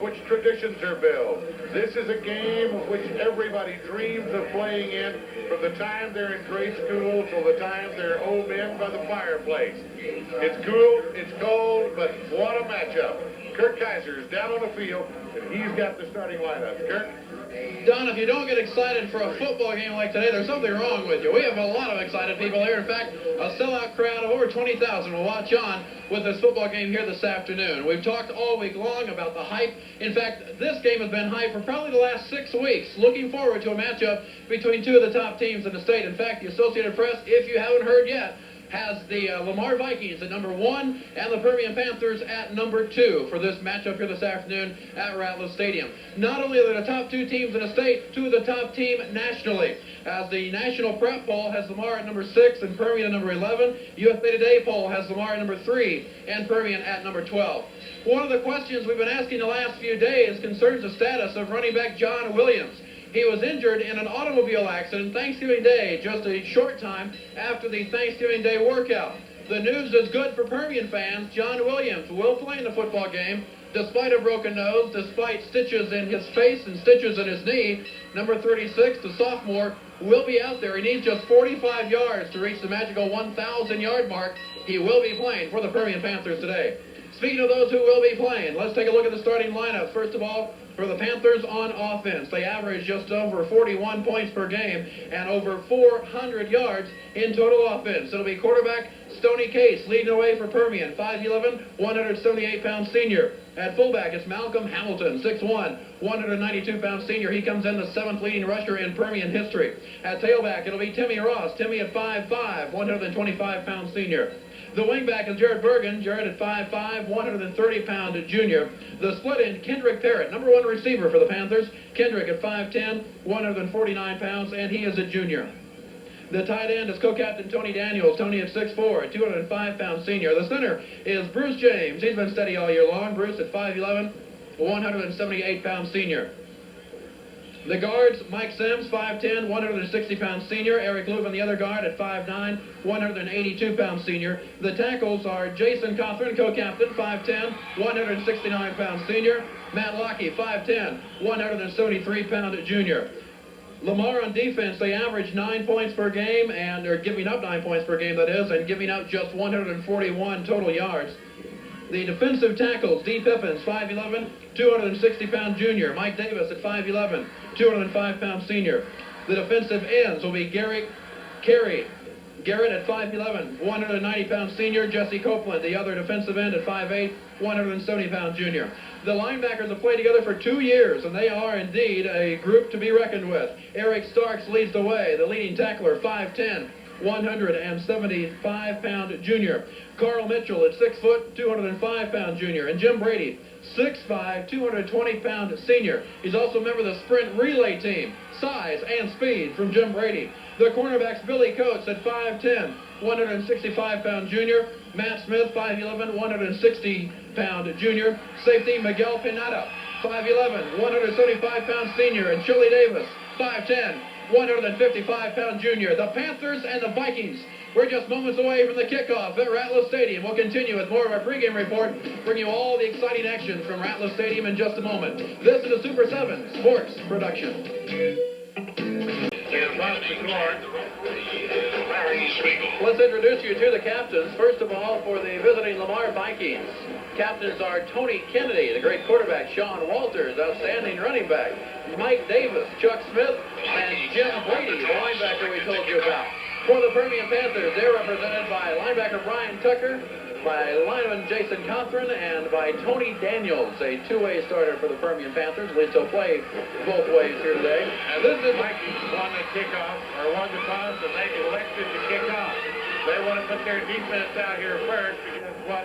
which traditions are built. This is a game which everybody dreams of playing in from the time they're in grade school till the time they're old men by the fireplace. It's cool, it's cold, but what a matchup. Kirk Kaiser is down on the field, and he's got the starting lineup. Kirk? Don, if you don't get excited for a football game like today, there's something wrong with you. We have a lot of excited people here. In fact, a sellout crowd of over 20,000 will watch on with this football game here this afternoon. We've talked all week long about the hype. In fact, this game has been hype for probably the last 6 weeks. Looking forward to a matchup between two of the top teams in the state. In fact, the Associated Press, if you haven't heard yet, has the Lamar Vikings at number 1 and the Permian Panthers at number 2 for this matchup here this afternoon at Ratliff Stadium. Not only are they the top 2 teams in the state, 2 of the top team nationally. As the National Prep poll has Lamar at number 6 and Permian at number 11, USA Today poll has Lamar at number 3 and Permian at number 12. One of the questions we've been asking the last few days concerns the status of running back John Williams. He was injured in an automobile accident Thanksgiving Day, just a short time after the Thanksgiving Day workout. The news is good for Permian fans. John Williams will play in the football game, despite a broken nose, despite stitches in his face and stitches in his knee. Number 36, the sophomore, will be out there. He needs just 45 yards to reach the magical 1,000-yard mark. He will be playing for the Permian Panthers today. Speaking of those who will be playing, let's take a look at the starting lineup. First of all, for the Panthers on offense, they average just over 41 points per game and over 400 yards in total offense. It'll be quarterback Stoney Case leading the way for Permian, 5'11", 178-pound senior. At fullback, it's Malcolm Hamilton, 6'1", 192-pound senior. He comes in the 7th leading rusher in Permian history. At tailback, it'll be Timmy Ross. Timmy at 5'5", 125-pound senior. The wingback is Jared Bergen. Jared at 5'5", 130-pound junior. The split end, Kendrick Parrott, number 1 receiver for the Panthers. Kendrick at 5'10", 149 pounds, and he is a junior. The tight end is co-captain Tony Daniels. Tony at 6'4", 205-pound senior. The center is Bruce James. He's been steady all year long. Bruce at 5'11", 178-pound senior. The guards, Mike Sims, 5'10", 160-pound senior. Eric Lubin, the other guard, at 5'9", 182-pound senior. The tackles are Jason Cothran, co-captain, 5'10", 169-pound senior. Matt Lockey, 5'10", 173-pound junior. Lamar on defense, they average 9 points per game, and they're giving up 9 points per game, that is, and giving up just 141 total yards. The defensive tackles, D. Pippins, 5'11", 260-pound junior. Mike Davis at 5'11", 205-pound senior. The defensive ends will be Garrett at 5'11", 190-pound senior. Jesse Copeland, the other defensive end, at 5'8", 170-pound junior. The linebackers have played together for 2 years, and they are indeed a group to be reckoned with. Eric Starks leads the way, the leading tackler, 5'10", 175-pound junior. Carl Mitchell at 6 foot, 205-pound junior. And Jim Brady, 6'5", 220-pound senior. He's also a member of the sprint relay team. Size and speed from Jim Brady. The cornerbacks, Billy Coates at 5'10", 165-pound junior. Matt Smith, 5'11", 160-pound junior. Safety, Miguel Pinata, 5'11", 175-pound senior. And Shirley Davis, 5'10", 155-pound junior. The Panthers and the Vikings. We're just moments away from the kickoff at Ratliff Stadium. We'll continue with more of our pregame report, bring you all the exciting action from Ratliff Stadium in just a moment. This is a Super 7 Sports production. Let's introduce you to the captains. First of all, for the visiting Lamar Vikings, captains are Tony Kennedy, the great quarterback, Sean Walters, outstanding running back, Mike Davis, Chuck Smith, and Jim Brady, the linebacker we told you about. For the Permian Panthers, they're represented by linebacker Brian Tucker, by lineman Jason Cothran, and by Tony Daniels, a two-way starter for the Permian Panthers. At least he'll play both ways here today. And this is Vikings won the kickoff, or won the toss, and they elected to kick off. They want to put their defense out here first, because what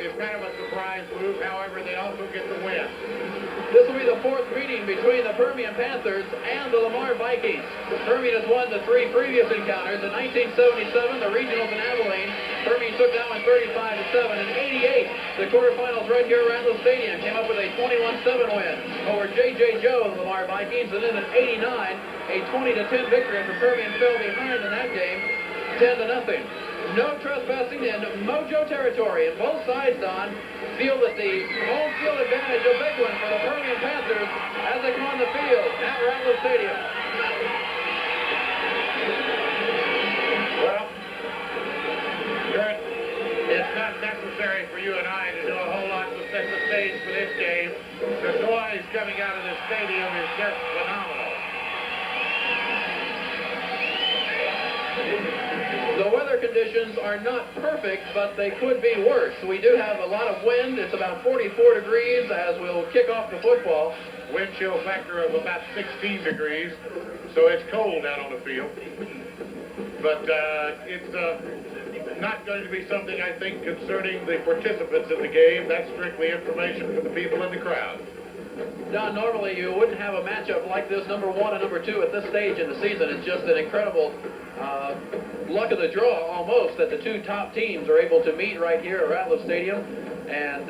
is kind of a surprise move. However, they also get the win. This will be the 4th meeting between the Permian Panthers and the Lamar Vikings. Permian has won the 3 previous encounters. In 1977, the regionals in Abilene, Permian took that one 35-7. In 88, the quarterfinals right here at Ratliff Stadium came up with a 21-7 win over J.J. Joe of the Lamar Vikings. And then in 89, a 20-10 victory after Permian fell behind in that game, 10-0. No trespassing in Mojo territory, and both sides, Don, feel that the home field advantage of stage for this game. The noise coming out of the stadium is just phenomenal. The weather conditions are not perfect, but they could be worse. We do have a lot of wind. It's about 44 degrees as we'll kick off the football. Wind chill factor of about 16 degrees, so it's cold out on the field. But it's not going to be something, I think, concerning the participants in the game. That's strictly information for the people in the crowd. Don, normally you wouldn't have a matchup like this, number 1 and number 2, at this stage in the season. It's just an incredible luck of the draw, almost, that the two top teams are able to meet right here at Ratliff Stadium. And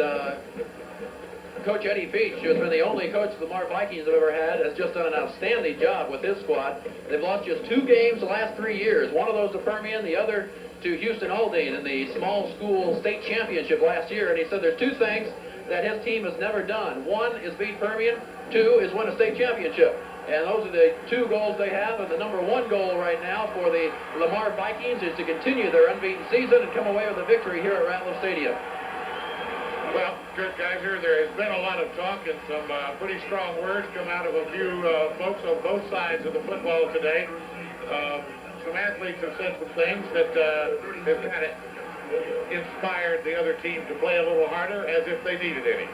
Coach Eddie Peach, who has been the only coach the Lamar Vikings have ever had, has just done an outstanding job with his squad. They've lost just 2 games the last 3 years. One of those to Permian, the other to Houston Aldine in the small school state championship last year. And he said there's 2 things that his team has never done. 1 is beat Permian, 2 is win a state championship. And those are the 2 goals they have. And the number 1 goal right now for the Lamar Vikings is to continue their unbeaten season and come away with a victory here at Ratliff Stadium. Well, Kurt Geiser, there has been a lot of talk and some pretty strong words come out of a few folks on both sides of the football today. Some athletes have said some things that have kind of inspired the other team to play a little harder, as if they needed any.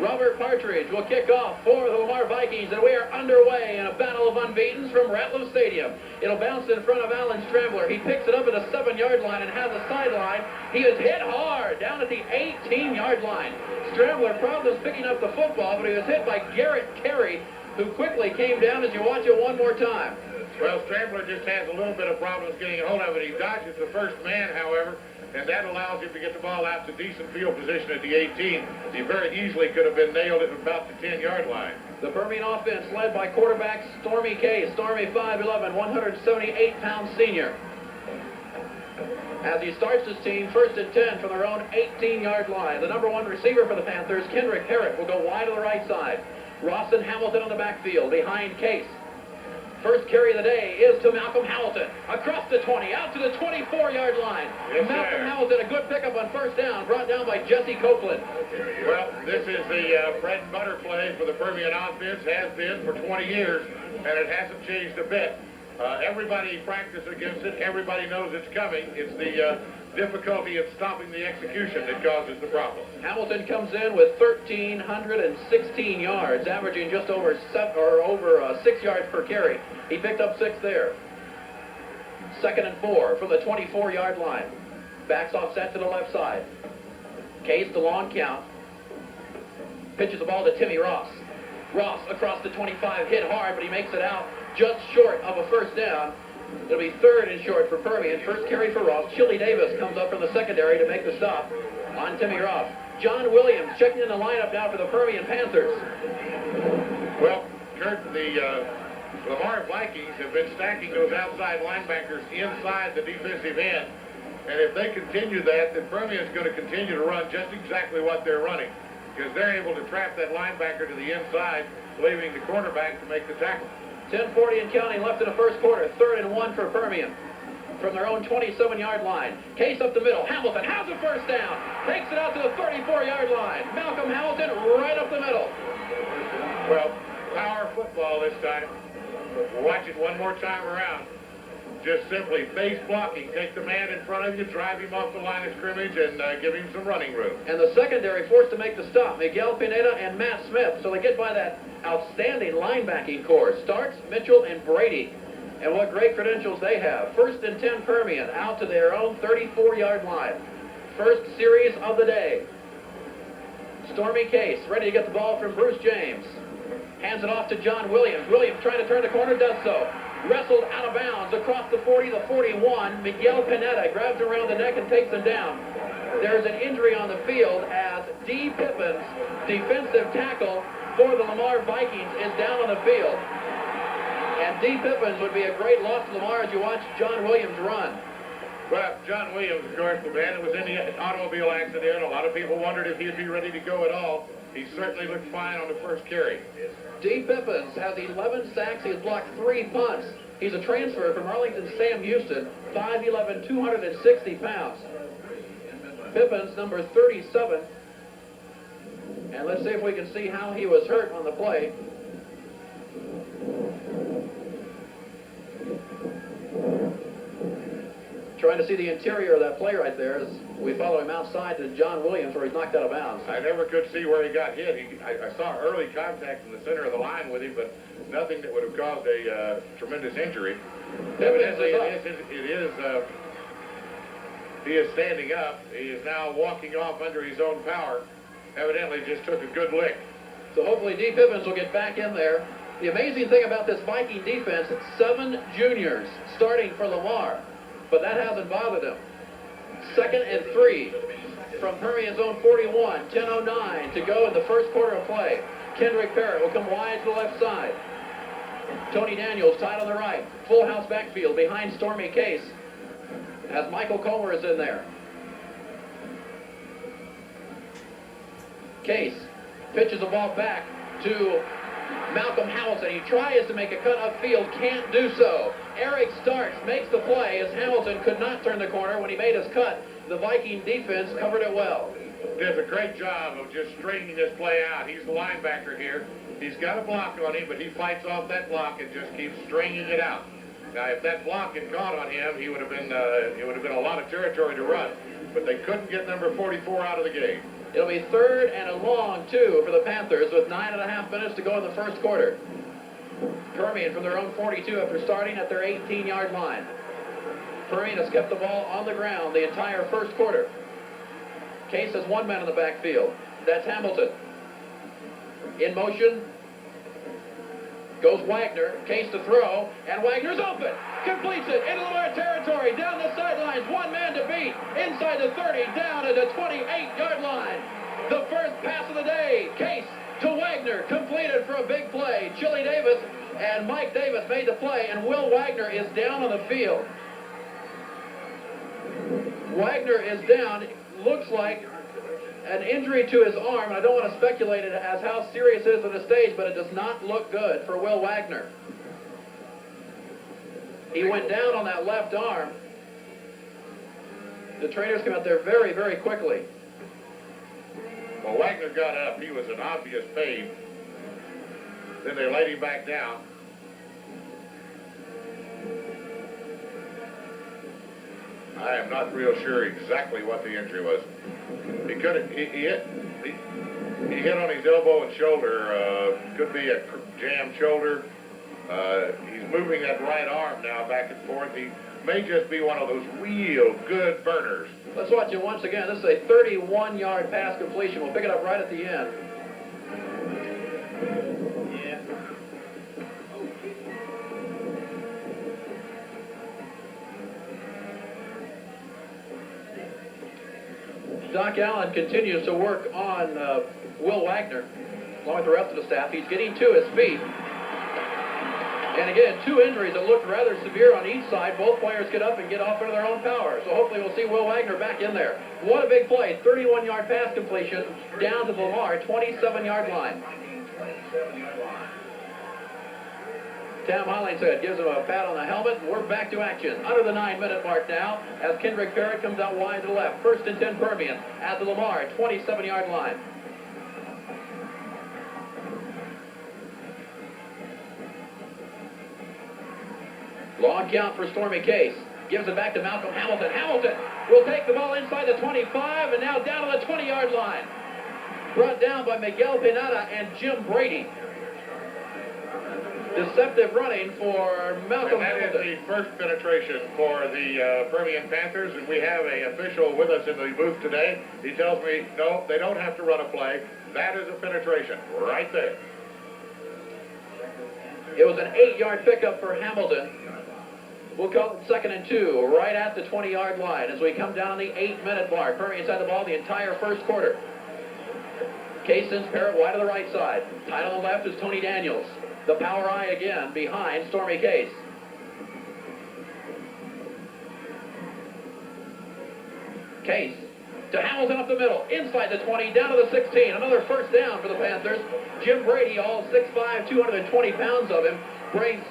Robert Partridge will kick off for the Lamar Vikings, and we are underway in a battle of unbeatens from Ratliff Stadium. It'll bounce in front of Alan Strambler. He picks it up at the 7-yard line and has a sideline. He is hit hard down at the 18-yard line. Strambler probably was picking up the football, but he was hit by Garrett Carey, who quickly came down as you watch it one more time. Well, Strambler just has a little bit of problems getting a hold of it. He dodges the first man, however, and that allows him to get the ball out to decent field position at the 18. He very easily could have been nailed at about the 10-yard line. The Permian offense led by quarterback Stormy Case. Stormy 5'11", 178-pound senior. As he starts his team, 1st and 10 from their own 18-yard line. The number 1 receiver for the Panthers, Kendrick Herrick, will go wide to the right side. Ross and Hamilton on the backfield behind Case. First carry of the day is to Malcolm Hamilton. Across the 20, out to the 24-yard line. Yes, Malcolm sir. Hamilton, a good pickup on 1st down, brought down by Jesse Copeland. Well, this is the bread and butter play for the Permian offense, has been for 20 years, and it hasn't changed a bit. Everybody practices against it. Everybody knows it's coming. It's the difficulty of stopping the execution that causes the problem. Hamilton comes in with 1,316 yards, averaging just over 6 yards per carry. He picked up 6 there. 2nd and 4 from the 24-yard line. Backs offset to the left side. Case the long count. Pitches the ball to Timmy Ross. Ross across the 25, hit hard, but he makes it out just short of a 1st down. It'll be 3rd and short for Permian. First carry for Ross. Chili Davis comes up from the secondary to make the stop on Timmy Ross. John Williams checking in the lineup now for the Permian Panthers. Well, Kurt, the Lamar Vikings have been stacking those outside linebackers inside the defensive end. And if they continue that, then Permian's going to continue to run just exactly what they're running, because they're able to trap that linebacker to the inside, leaving the cornerback to make the tackle. 10:40 and counting left in the first quarter. 3rd and 1 for Permian from their own 27-yard line. Case up the middle. Hamilton has a 1st down. Takes it out to the 34-yard line. Malcolm Hamilton right up the middle. Well, power football this time. We'll watch it one more time around. Just simply base blocking. Take the man in front of you, drive him off the line of scrimmage, and give him some running room. And the secondary forced to make the stop. Miguel Pineda and Matt Smith. So they get by that outstanding linebacking core. Starks, Mitchell, and Brady. And what great credentials they have. 1st and 10 Permian out to their own 34-yard line. First series of the day. Stormy Case ready to get the ball from Bruce James. Hands it off to John Williams. Williams trying to turn the corner, does so. Wrestled out of bounds across the 40, the 41. Miguel Pineda grabs him around the neck and takes him down. There's an injury on the field as D. Pippins, defensive tackle for the Lamar Vikings, is down on the field. And D. Pippins would be a great loss to Lamar as you watch John Williams run. Well, John Williams, of course, the man that was in the automobile accident. A lot of people wondered if he'd be ready to go at all. He certainly looked fine on the first carry. D. Pippins has 11 sacks. He has blocked 3 punts. He's a transfer from Arlington Sam Houston, 5'11", 260 pounds. Pippins, number 37. And let's see if we can see how he was hurt on the play. Trying to see the interior of that play right there as we follow him outside to John Williams where he's knocked out of bounds. I never could see where he got hit. I saw early contact in the center of the line with him, but nothing that would have caused a tremendous injury. Evidently, he is standing up. He is now walking off under his own power. Evidently just took a good lick. So hopefully D. Pippins will get back in there. The amazing thing about this Viking defense, it's 7 juniors starting for Lamar. But that hasn't bothered him. 2nd and 3 from Permian's own 41. 10:09 to go in the first quarter of play. Kendrick Parrott will come wide to the left side. Tony Daniels tied on the right. Full house backfield behind Stormy Case as Michael Comer is in there. Case pitches the ball back to Malcolm Hamilton. He tries to make a cut upfield, can't do so. Eric Starks makes the play as Hamilton could not turn the corner. When he made his cut, the Viking defense covered it well. Does a great job of just straightening this play out. He's the linebacker here. He's got a block on him, but he fights off that block and just keeps stringing it out. Now, if that block had gone on him, it would have been a lot of territory to run. But they couldn't get number 44 out of the game. It'll be 3rd and a long 2 for the Panthers with 9.5 minutes to go in the first quarter. Permian from their own 42 after starting at their 18-yard line. Permian has kept the ball on the ground the entire first quarter. Case has 1 man in the backfield. That's Hamilton. In motion goes Wagner. Case to throw, and Wagner's open. Completes it into Lamar territory. Down the sidelines. 1 man to beat. Inside the 30. Down at the 28-yard line. The first pass of the day. Case to Wagner. Completed for a big play. Chili Davis and Mike Davis made the play, and Will Wagner is down on the field. Wagner is down. Looks like an injury to his arm. I don't want to speculate as how serious it is at this stage, but it does not look good for Will Wagner. He went down on that left arm. The trainers come out there very, very quickly. Well, Wagner got up. He was an obvious fade. Then they laid him back down. I am not real sure exactly what the injury was. He hit on his elbow and shoulder. Could be a jammed shoulder. He's moving that right arm now back and forth. He may just be one of those real good burners. Let's watch it once again. This is a 31-yard pass completion. We'll pick it up right at the end. Doc Allen continues to work on Will Wagner, along with the rest of the staff. He's getting to his feet. And again, 2 injuries that looked rather severe on each side. Both players get up and get off into their own power. So hopefully we'll see Will Wagner back in there. What a big play. 31-yard pass completion down to the Lamar 27-yard line. Tam Hollingshead gives him a pat on the helmet. We're back to action. Under the 9-minute mark now as Kendrick Parrott comes out wide to the left. 1st and 10 Permian at the Lamar 27-yard line. Long count for Stormy Case. Gives it back to Malcolm Hamilton. Hamilton will take the ball inside the 25 and now down to the 20-yard line. Brought down by Miguel Pineda and Jim Brady. Deceptive running for Malcolm Hamilton. That is the first penetration for the Permian Panthers, and we have an official with us in the booth today. He tells me, no, they don't have to run a play. That is a penetration right there. It was an 8-yard pickup for Hamilton. We'll call it 2nd and 2, right at the 20-yard line as we come down the 8-minute mark. Permian's had the ball the entire first quarter. Case sends Parrott wide to the right side. Tied on the left is Tony Daniels. The power eye again behind Stormy Case. Case to Hamilton up the middle, inside the 20, down to the 16. Another first down for the Panthers. Jim Brady, all 6'5", 220 pounds of him, brings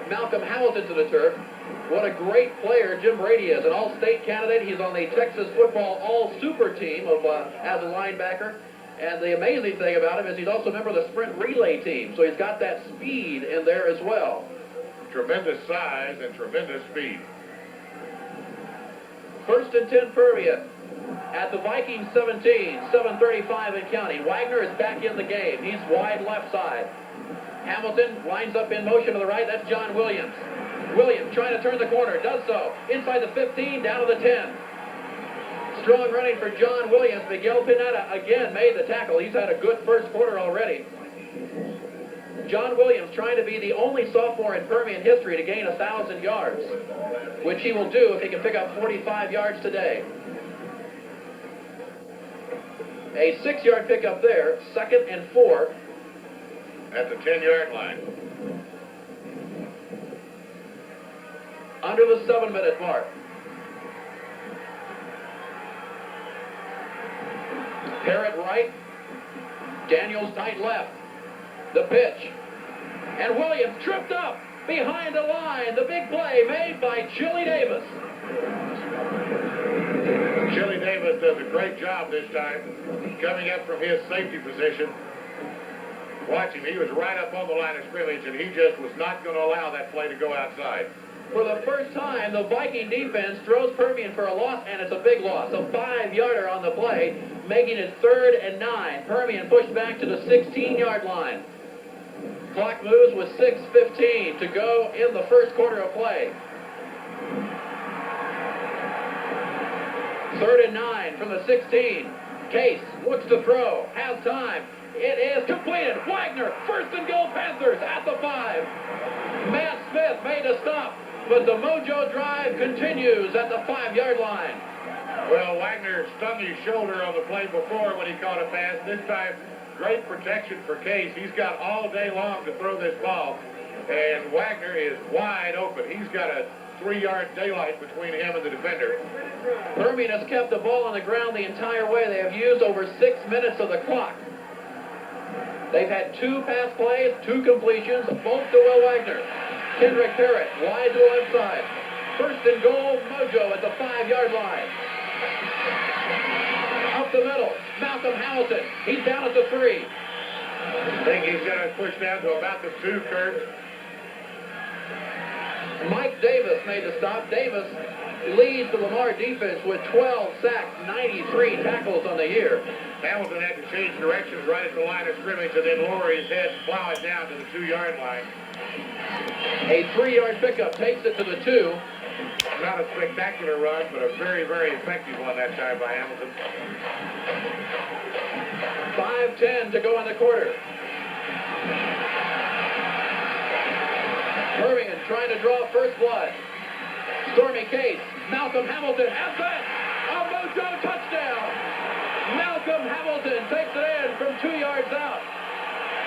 Malcolm Hamilton to the turf. What a great player Jim Brady is, an all-state candidate. He's on the Texas football all-super team of as a linebacker. And the amazing thing about him is he's also a member of the sprint relay team, so he's got that speed in there as well. Tremendous size and tremendous speed. 1st and 10 Permian at the Vikings 17, 7:35 and counting. Wagner is back in the game. He's wide left side. Hamilton lines up in motion to the right. That's John Williams. Williams trying to turn the corner, does so. Inside the 15, down to the 10. Strong running for John Williams. Miguel Pineda again made the tackle. He's had a good first quarter already. John Williams trying to be the only sophomore in Permian history to gain 1,000 yards, which he will do if he can pick up 45 yards today. A 6-yard pickup there, 2nd and 4. At the 10-yard line. Under the 7-minute mark. Parrott right. Daniels tight left. The pitch. And Williams tripped up behind the line. The big play made by Chili Davis. Chili Davis does a great job this time, coming up from his safety position. Watch him. He was right up on the line of scrimmage, and he just was not going to allow that play to go outside. For the first time, the Viking defense throws Permian for a loss, and it's a big loss. A 5-yarder on the play, making it 3rd and 9. Permian pushed back to the 16-yard line. Clock moves with 6:15 to go in the first quarter of play. 3rd and 9 from the 16. Case looks to throw, has time. It is completed. Wagner, 1st and goal Panthers at the 5. Matt Smith made a stop, but the Mojo drive continues at the 5-yard line. Well, Wagner stung his shoulder on the play before when he caught a pass. This time, great protection for Case. He's got all day long to throw this ball, and Wagner is wide open. He's got a 3-yard daylight between him and the defender. Permian has kept the ball on the ground the entire way. They have used over 6 minutes of the clock. They've had 2 pass plays, 2 completions, both to Will Wagner. Kendrick Parrott, wide to the left side. 1st and goal, Mojo at the 5-yard line. Up the middle, Malcolm Hamilton. He's down at the 3. I think he's going to push down to about the 2, Kurt. Mike Davis made the stop. Davis leads the Lamar defense with 12 sacks, 93 tackles on the year. Hamilton had to change directions right at the line of scrimmage and then lower his head and plow it down to the 2-yard line. A 3-yard pickup takes it to the 2. Not a spectacular run, but a very, very effective one that time by Hamilton. 5:10 to go in the quarter. Permian trying to draw first blood. Stormy Case, Malcolm Hamilton has that. A Mojo touchdown. Malcolm Hamilton takes it in from 2 yards out.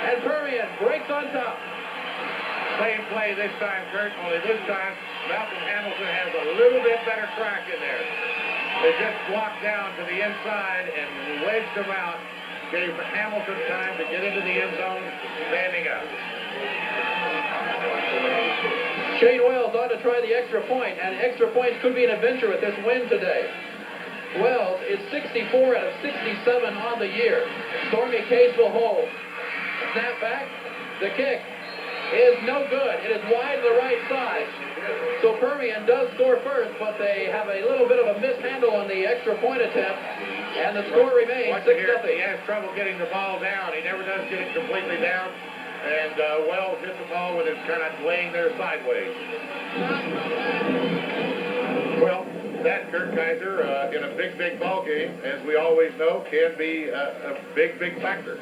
And Permian breaks on top. Same play this time, Kurt, only this time Malcolm Hamilton has a little bit better track in there. They just blocked down to the inside and wedged him out. Gave Hamilton time to get into the end zone standing up. Shane Wells ought to try the extra point, and extra points could be an adventure with this win today. Wells is 64 out of 67 on the year. Stormy Case will hold. Snap back. The kick is no good. It is wide to the right side. So Permian does score first, but they have a little bit of a mishandle on the extra point attempt, and the score remains 6-0. He has trouble getting the ball down. He never does get it completely down. And Wells hit the ball with it kind of laying there sideways. Well, that, Kurt Kaiser, in a big, big ball game, as we always know, can be a big, big factor.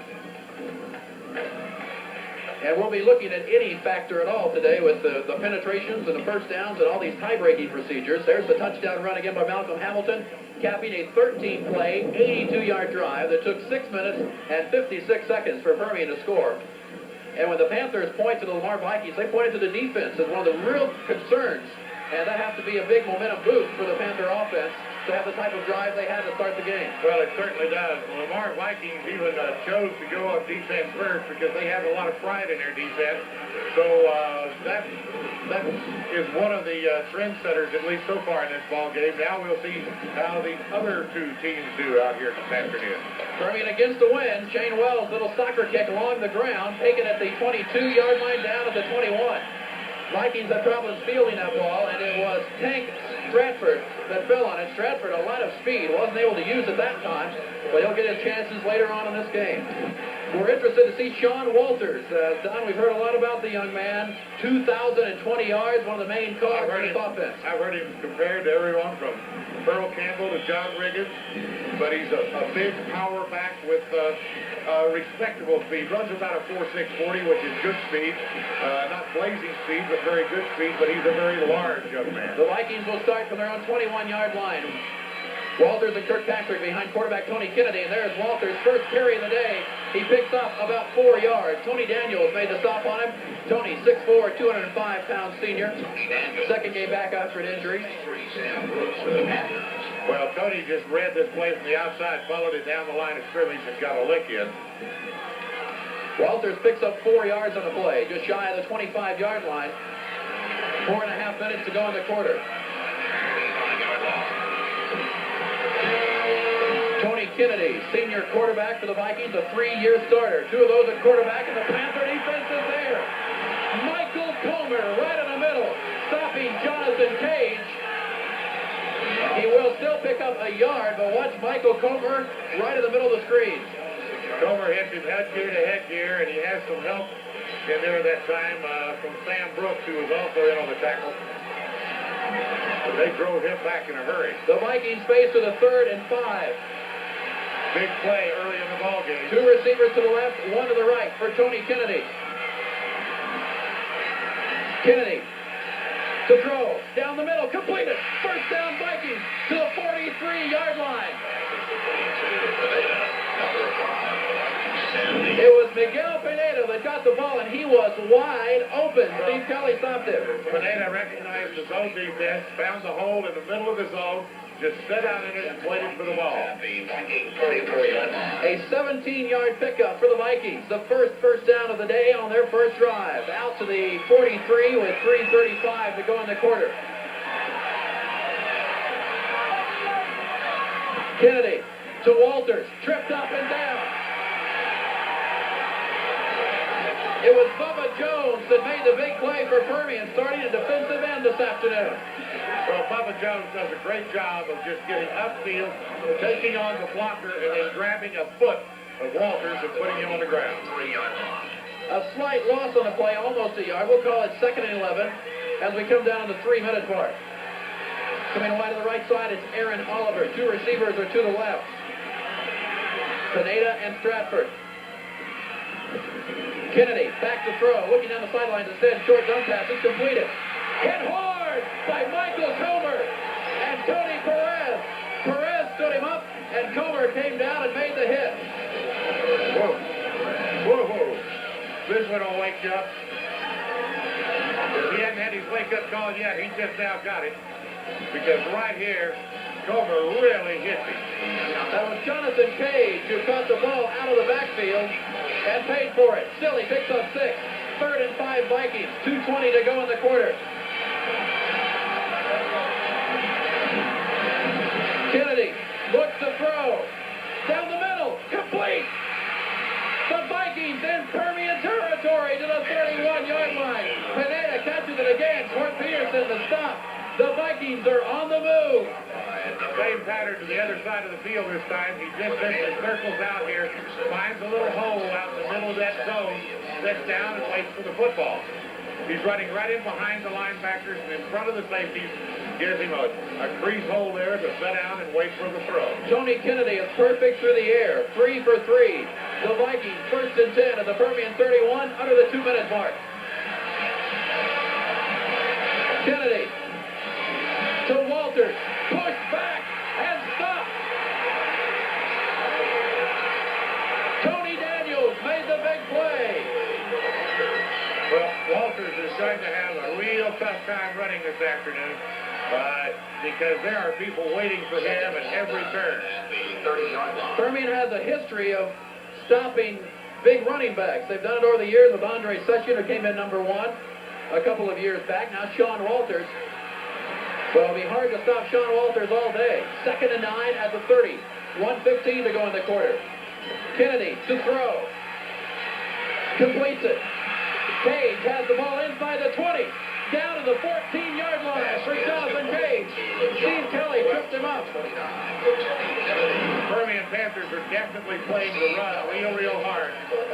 And we'll be looking at any factor at all today with the penetrations and the first downs and all these tie-breaking procedures. There's the touchdown run again by Malcolm Hamilton, capping a 13-play, 82-yard drive that took 6 minutes and 56 seconds for Permian to score. And when the Panthers point to the Lamar Vikings, they pointed to the defense as one of the real concerns. And that has to be a big momentum boost for the Panther offense to have the type of drive they had to start the game. Well, it certainly does. The Lamar Vikings even chose to go on defense first because they have a lot of pride in their defense. So that is one of the trendsetters, at least so far in this ball game. Now we'll see how the other two teams do out here this afternoon. Permian against the wind. Shane Wells, little soccer kick along the ground, taken at the 22-yard line down at the 21. Vikings had problems fielding that ball, and it was Tank Stratford that fell on it. Stratford, a lot of speed, wasn't able to use it that time, but he'll get his chances later on in this game. We're interested to see Sean Walters. Don, we've heard a lot about the young man. 2,020 yards, one of the main cogs in this offense. I've heard him compared to everyone from Earl Campbell to John Riggins, but he's a big power back with respectable speed. Runs about a 4.640, which is good speed. Not blazing speed, but very good speed, but he's a very large young man. The Vikings will start from their own 21-yard line. Walters and Kirkpatrick behind quarterback Tony Kennedy, and there's Walters' first carry of the day. He picks up about 4 yards. Tony Daniels made the stop on him. Tony, 6'4", 205-pound senior. Second game back after an injury. Well, Tony just read this play from the outside, followed it down the line of scrimmage, and got a lick in. Walters picks up 4 yards on the play, just shy of the 25-yard line. 4.5 minutes to go in the quarter. Tony Kennedy, senior quarterback for the Vikings, a 3-year starter. 2 of those at quarterback, and the Panther defense is there. Michael Comer right in the middle, stopping Jonathan Cage. He will still pick up a yard, but watch Michael Comer right in the middle of the screen. Comer hits him headgear to headgear, and he has some help in there that time from Sam Brooks, who was also in on the tackle. But they drove him back in a hurry. The Vikings face to the 3rd and 5. Big play early in the ball game. 2 receivers to the left, 1 to the right for Tony Kennedy. Kennedy to throw, down the middle, completed. First down Vikings to the 43-yard line. It was Miguel Pineda that got the ball, and he was wide open. Steve Kelly stopped him. Pineda recognized the zone defense, found the hole in the middle of the zone, just sat down in it and waited for the ball. A 17-yard pickup for the Vikings. The first down of the day on their first drive. Out to the 43 with 3:35 to go in the quarter. Kennedy to Walters. Tripped up and down. It was Bubba Jones that made the big play for Permian, starting a defensive end this afternoon. Well, Bubba Jones does a great job of just getting upfield, taking on the blocker, and then grabbing a foot of Walters and putting him on the ground. A slight loss on the play, almost a yard. We'll call it 2nd and 11 as we come down to the 3-minute mark. Coming wide to the right side, it's Aaron Oliver. 2 receivers are to the left. Pineda and Stratford. Kennedy back to throw, looking down the sidelines instead. Short dump pass is completed. Hit hard by Michael Comer and Tony Perez. Perez stood him up, and Comer came down and made the hit. Whoa. Whoa, whoa. This one will wake you up. If he hadn't had his wake-up call yet, he just now got it. Because right here, Comer really hit me. That was Jonathan Cage who caught the ball out of the backfield and paid for it. Still, he picks up 6. 3rd and 5 Vikings. 2:20 to go in the quarter. Kennedy looks to throw. Down the middle. Complete. The Vikings in Permian territory to the 31-yard line. Pineda catches it again. Court Peterson the stop. The Vikings are on the move. Same pattern to the other side of the field this time. He just simply circles out here, finds a little hole out in the middle of that zone, sits down and waits for the football. He's running right in behind the linebackers and in front of the safeties. Gives him a crease hole there to sit down and wait for the throw. Tony Kennedy is perfect through the air. 3 for 3. The Vikings 1st and 10 at the Permian 31 under the 2-minute mark. Kennedy to Walters. Pushed back and stopped. Tony Daniels made the big play. Well, Walters is going to have a real tough time running this afternoon. Because there are people waiting for him at every turn. Permian has a history of stopping big running backs. They've done it over the years with Andre Session, who came in #1 a couple of years back. Now Sean Walters. Well, it'll be hard to stop Sean Walters all day. 2nd and 9 at the 30. 1:15 to go in the quarter. Kennedy to throw. Completes it. Cage has the ball inside the 20. Down to the 14-yard line for Jonathan Cage. Steve Kelly tripped him up. Permian Panthers are definitely playing the run real hard.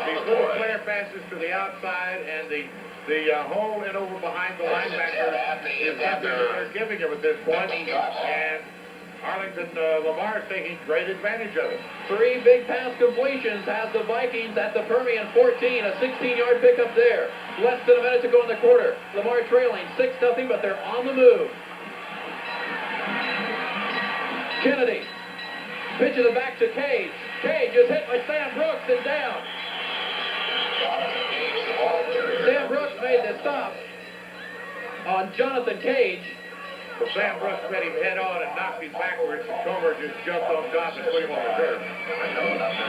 These little flare passes to the outside and the hole in over behind the linebacker is what they're giving him at this point. And Arlington, Lamar is taking great advantage of it. 3 big pass completions has the Vikings at the Permian 14, a 16-yard pickup there. Less than a minute to go in the quarter. Lamar trailing 6-0, but they're on the move. Kennedy pitches it back to Cage. Cage is hit by Sam Brooks and down. Sam Brooks made the stop on Jonathan Cage. Well, Sam Brooks met him head on and knocked him backwards, and Comer just jumped on top and put him on the turf.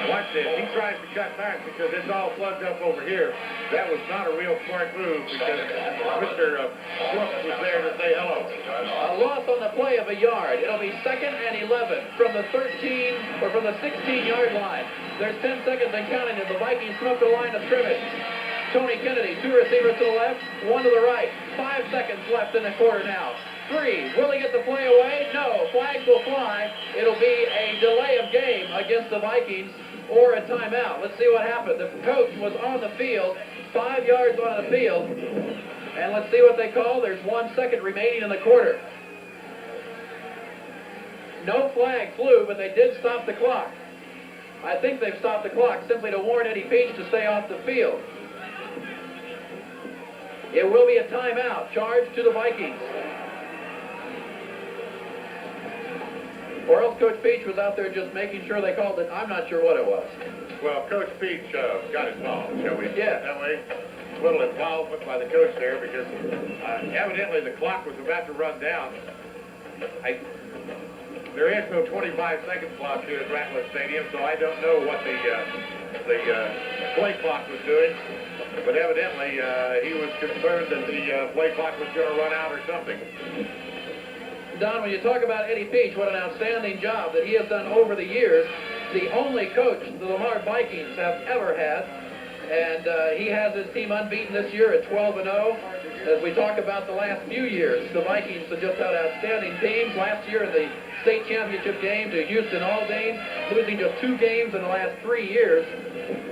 Watch this. He tries to cut back because it's all plugged up over here. That was not a real smart move because Mr. Brooks was there to say hello. A loss on the play of a yard. It'll be 2nd and 11 from the 13 or from the 16-yard line. There's 10 seconds and counting as the Vikings come up the line of scrimmage. Tony Kennedy, 2 receivers to the left, 1 to the right. 5 seconds left in the quarter now. 3. Will he get the play away? No. Flags will fly. It'll be a delay of game against the Vikings or a timeout. Let's see what happened. The coach was on the field, 5 yards on the field. And let's see what they call. There's 1 second remaining in the quarter. No flag flew, but they did stop the clock. I think they've stopped the clock simply to warn Eddie Peach to stay off the field. It will be a timeout charged to the Vikings. Or else Coach Peach was out there just making sure they called it. I'm not sure what it was. Well, Coach Peach got involved, shall we? Yeah. That way. A little involvement by the coach there because evidently the clock was about to run down. There is no 25-second clock here at Rattler Stadium, so I don't know what the play clock was doing. But evidently he was concerned that the play clock was going to run out or something. Don, when you talk about Eddie Peach, what an outstanding job that he has done over the years. The only coach the Lamar Vikings have ever had. And he has his team unbeaten this year at 12-0. As we talk about the last few years, the Vikings have just had outstanding teams. Last year in the state championship game to Houston Aldine, losing just 2 games in the last 3 years.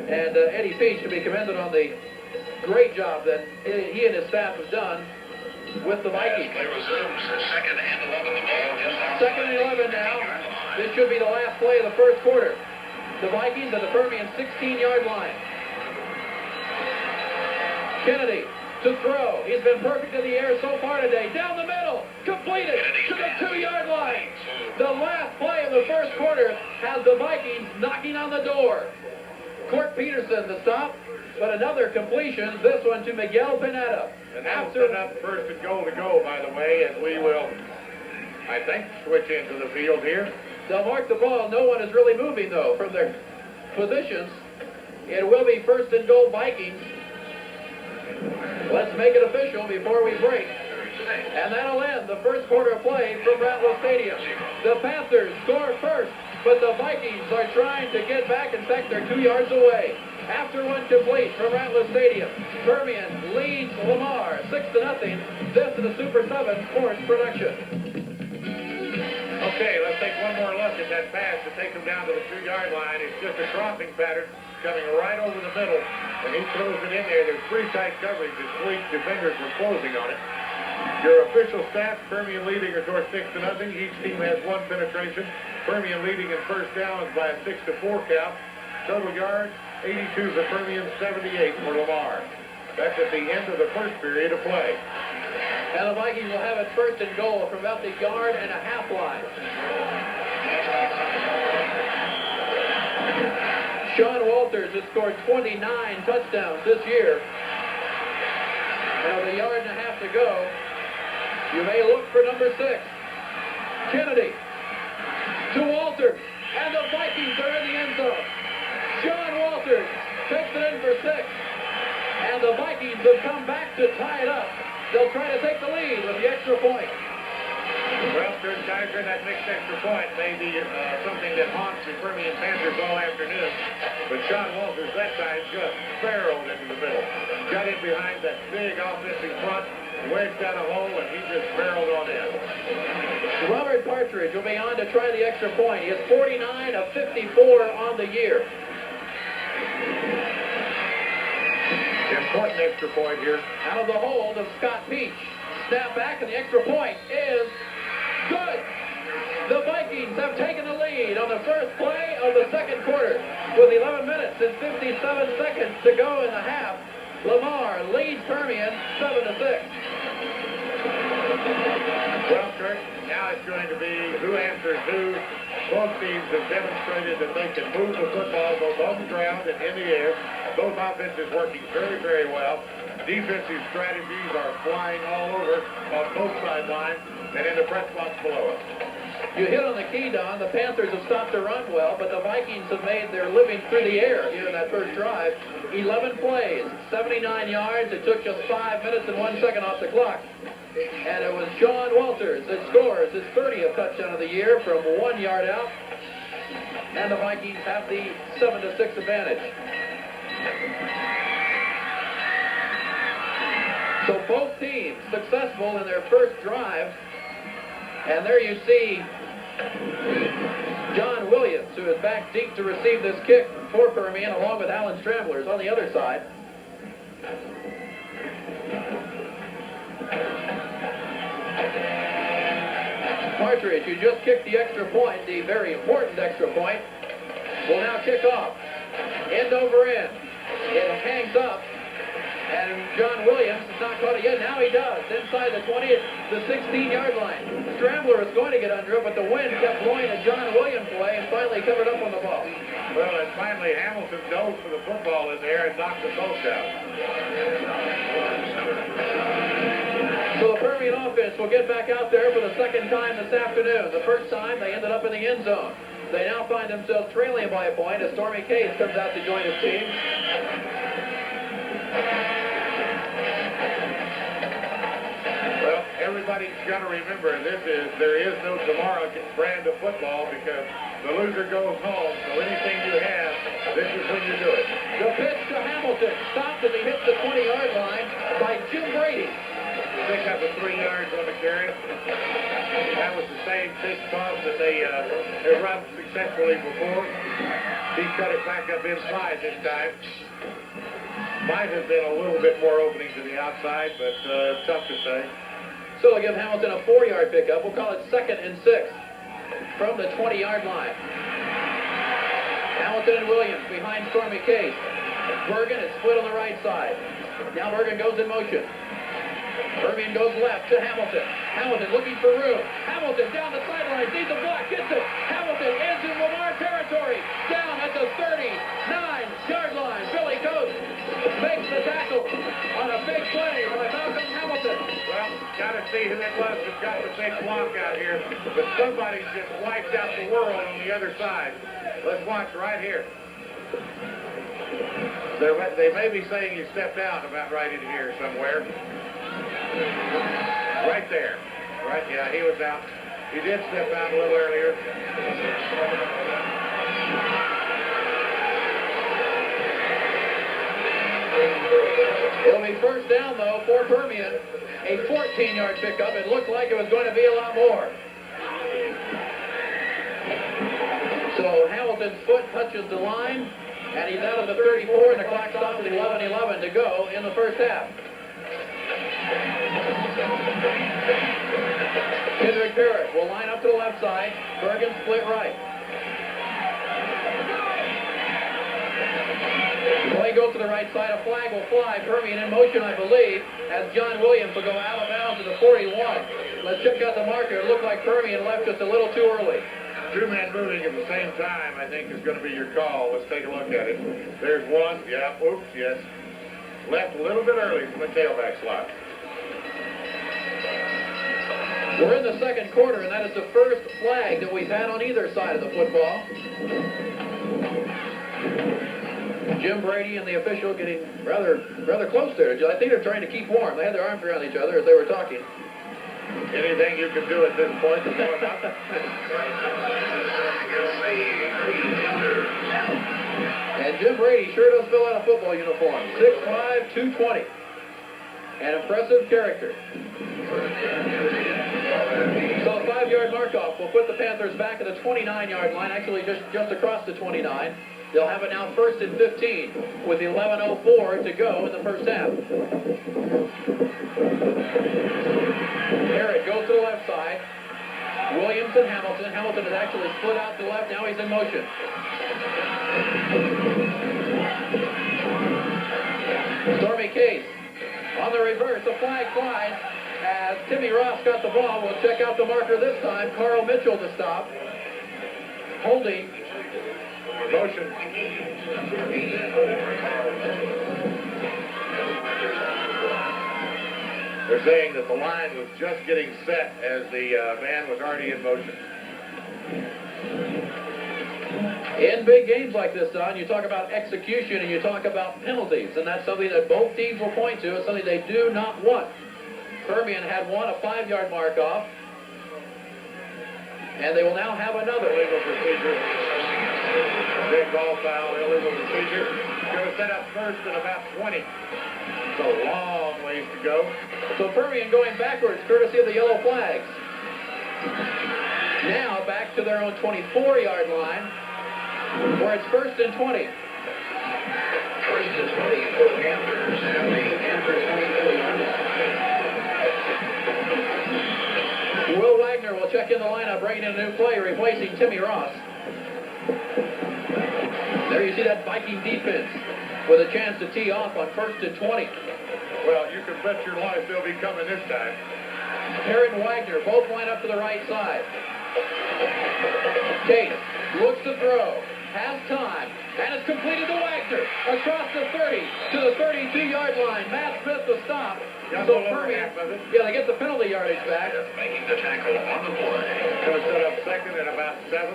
And Eddie Peach to be commended on the great job that he and his staff have done with the Vikings. Play resumes. 2nd and 11. The ball just out. 2nd and 11 now. This should be the last play of the first quarter. The Vikings at the Permian 16-yard line. Kennedy to throw. He's been perfect in the air so far today. Down the middle. Completed to the 2-yard line. The last play of the first quarter has the Vikings knocking on the door. Court Peterson the stop, but another completion, this one to Miguel Pineda. And that will set up first and goal to go, by the way, as we will, I think, switch into the field here. They'll mark the ball. No one is really moving, though, from their positions. It will be first and goal Vikings. Let's make it official before we break. And that'll end the first quarter of play from Rattler Stadium. The Panthers score first, but the Vikings are trying to get back. In fact, they're 2 yards away. After one complete from Rattler Stadium, Permian leads Lamar 6-0. This is a Super 7 Sports production. Okay, let's take one more look at that pass to take them down to the 2-yard line. It's just a crossing pattern coming right over the middle, and he throws it in there. There's 3 tight coverage. His fleet defenders were closing on it. Your official stats, Permian leading a score 6-0. Each team has 1 penetration. Permian leading in first downs by a 6-4 count. Total yards, 82 for Permian, 78 for Lamar. That's at the end of the first period of play. And the Vikings will have it first and goal from about the 1.5 yard line. Sean Walters has scored 29 touchdowns this year. Now with 1.5 yards to go, You may look for number 6. Kennedy to Walters, and the Vikings are in the end zone. John Walters takes it in for 6, and the Vikings have come back to tie it up. They'll try to take the lead with the extra point. Well, Chris Geiger, that mixed extra point may be something that haunts the Permian Panthers all afternoon. But Sean Walters that time just barreled into the middle. Got in behind that big offensive front, wedged down a hole, and he just barreled on in. Robert Partridge will be on to try the extra point. He is 49 of 54 on the year. Important extra point here. Out of the hold of Scott Peach. Snap back, and the extra point is good. The Vikings have taken the lead on the first play of the second quarter. With 11 minutes and 57 seconds to go in the half, Lamar leads Permian 7-6. Well, Kurt, now it's going to be who answers who. Both teams have demonstrated that they can move the football both on the ground and in the air. Both offenses working very, very well. Defensive strategies are flying all over on both sidelines and in the press box below us. You hit on the key, Don. The Panthers have stopped the run well, but the Vikings have made their living through the air here in that first drive. 11 plays, 79 yards. It took just 5 minutes and 1 second off the clock. And it was John Walters that scores his 30th touchdown of the year from 1 yard out. And the Vikings have the 7-6 advantage. So both teams successful in their first drive. And there you see John Williams, who is back deep to receive this kick for Permian, along with Alan Stramblers on the other side. Partridge, who just kicked the extra point, the very important extra point, will now kick off. End over end. It hangs up. And John Williams has not caught it yet. Now he does. Inside the 20, the 16-yard line. Strambler was going to get under it, but the wind kept blowing a John Williams way and finally covered up on the ball. Well, and finally Hamilton dove for the football in there and knocked the post out. So the Permian offense will get back out there for the second time this afternoon. The first time they ended up in the end zone. They now find themselves trailing by a point as Stormy Case comes out to join his team. Well, everybody's got to remember there is no tomorrow brand of football because the loser goes home. So anything you have, this is when you do it. The pitch to Hamilton stopped as he hit the 20-yard line by Jim Brady. Pick up the 3 yards on the carry. That was the same pitch toss that they have run successfully before. He cut it back up inside this time. Might have been a little bit more opening to the outside, but tough to say. So they'll give Hamilton a 4-yard pickup. We'll call it 2nd and 6 from the 20-yard line. Hamilton and Williams behind Stormy Case. Bergen is split on the right side. Now Bergen goes in motion. Permian goes left to Hamilton. Hamilton looking for room. Hamilton down the sideline, sees the block, gets it. Hamilton into Lamar territory. Down at the 39-yard line. Billy Coates makes the tackle on a big play by Malcolm Hamilton. Well, got to see who that was who got the big block out here. But somebody just wiped out the world on the other side. Let's watch right here. They may be saying you stepped out about right in here somewhere. Right there. Right, yeah, he was out. He did step out a little earlier. It'll be first down, though, for Permian. A 14-yard pickup. It looked like it was going to be a lot more. So Hamilton's foot touches the line, and he's out of the 34, and the clock stops at 11:11 to go in the first half. Kendrick Barrett will line up to the left side. Bergen split right. Play goes to the right side. A flag will fly. Permian in motion, I believe, as John Williams will go out of bounds to the 41. Let's check out the marker. It looked like Permian left just a little too early. 2 men moving at the same time, I think, is going to be your call. Let's take a look at it. There's one. Yeah, oops, yes. Left a little bit early from the tailback slot. We're in the second quarter, and that is the first flag that we've had on either side of the football. Jim Brady and the official getting rather close there. I think they're trying to keep warm. They had their arms around each other as they were talking. Anything you can do at this point to warm up? And Jim Brady sure does fill out a football uniform. 6'5", 220. An impressive character. So a 5-yard mark-off will put the Panthers back at the 29-yard line, actually just across the 29. They'll have it now 1st and 15 with 11:04 to go in the first half. Garrett goes to the left side. Williams and Hamilton. Hamilton has actually split out to the left. Now he's in motion. Stormy Case on the reverse. The flag flies as Timmy Ross got the ball. We'll check out the marker this time. Carl Mitchell to stop. Holding. Motion. They're saying that the line was just getting set as the man was already in motion. In big games like this, Don, you talk about execution and you talk about penalties, and that's something that both teams will point to. It's something they do not want. Permian had one, a 5-yard mark-off, and they will now have another. Illegal procedure. Big ball foul, illegal procedure. Going to set up first at about 20. It's a long ways to go. So Permian going backwards, courtesy of the yellow flags. Now back to their own 24-yard line, where it's 1st and 20. 1st and 20 for the Panthers, and the Panthers 24-yard line. Will Wagner will check in the lineup, bringing in a new play, replacing Timmy Ross. There you see that Viking defense with a chance to tee off on 1st and 20. Well, you can bet your life they'll be coming this time. Herod and Wagner both line up to the right side. Case looks to throw, has time, and it's completed to Wagner across the 30 to the 32-yard line. Matt Smith the stop. So Permian, they get the penalty yardage back. Making the tackle on the play. Going to set up second at about 7.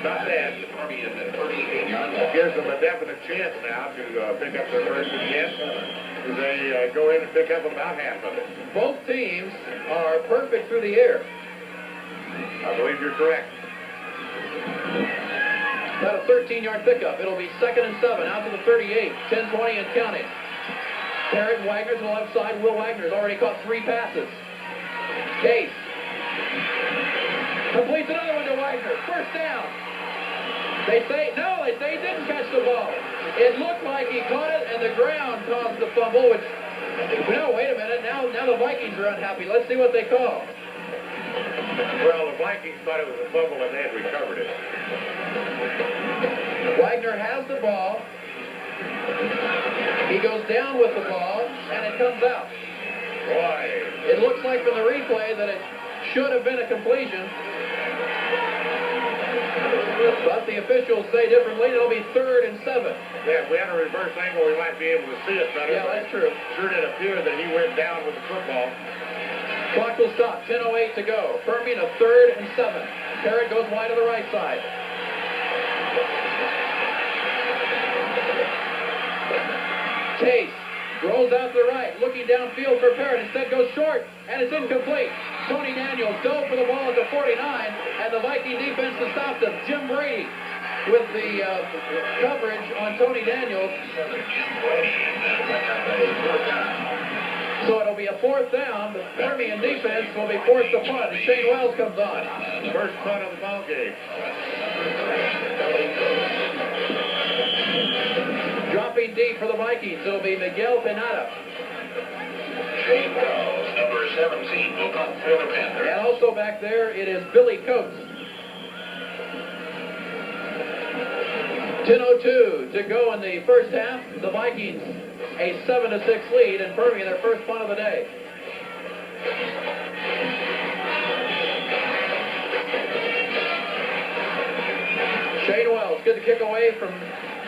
Not bad. Permian at 38-yard line. Gives them a definite chance now to pick up their first and 10. They go in and pick up about half of it. Both teams are perfect through the air. I believe you're correct. About a 13-yard pickup. It'll be 2nd and 7 out to the 38. 10-20 and counting. Herod Wagner to the left side. Will Wagner's already caught 3 passes. Case completes another one to Wagner. First down. They say he didn't catch the ball. It looked like he caught it, and the ground caused the fumble, which, no, wait a minute. Now the Vikings are unhappy. Let's see what they call. Well, the Vikings thought it was a fumble, and they had recovered it. Wagner has the ball. He goes down with the ball, and it comes out. Boy. It looks like from the replay that it should have been a completion. But the officials say differently. It'll be 3rd and 7. Yeah, if we had a reverse angle, we might be able to see it better. Yeah, that's true. Sure did appear that he went down with the football. Clock will stop. 10:08 to go. Permian a 3rd and 7. Herod goes wide to the right side. Case rolls out to the right, looking downfield for Parrott. Instead goes short, and it's incomplete. Tony Daniels dove for the ball at the 49, and the Viking defense to stop them. Jim Brady with the coverage on Tony Daniels. So it'll be a 4th down. The Permian defense will be forced to punt, and Shane Wells comes on. First punt of the ball game. Dropping deep for the Vikings, it'll be Miguel Pinata. Shane Wells, number 17, will punt for the Panthers. And also back there, it is Billy Coates. 10:02 to go in the first half. The Vikings a 7-6 lead, and Permian their first punt of the day. Shane Wells, good to kick away from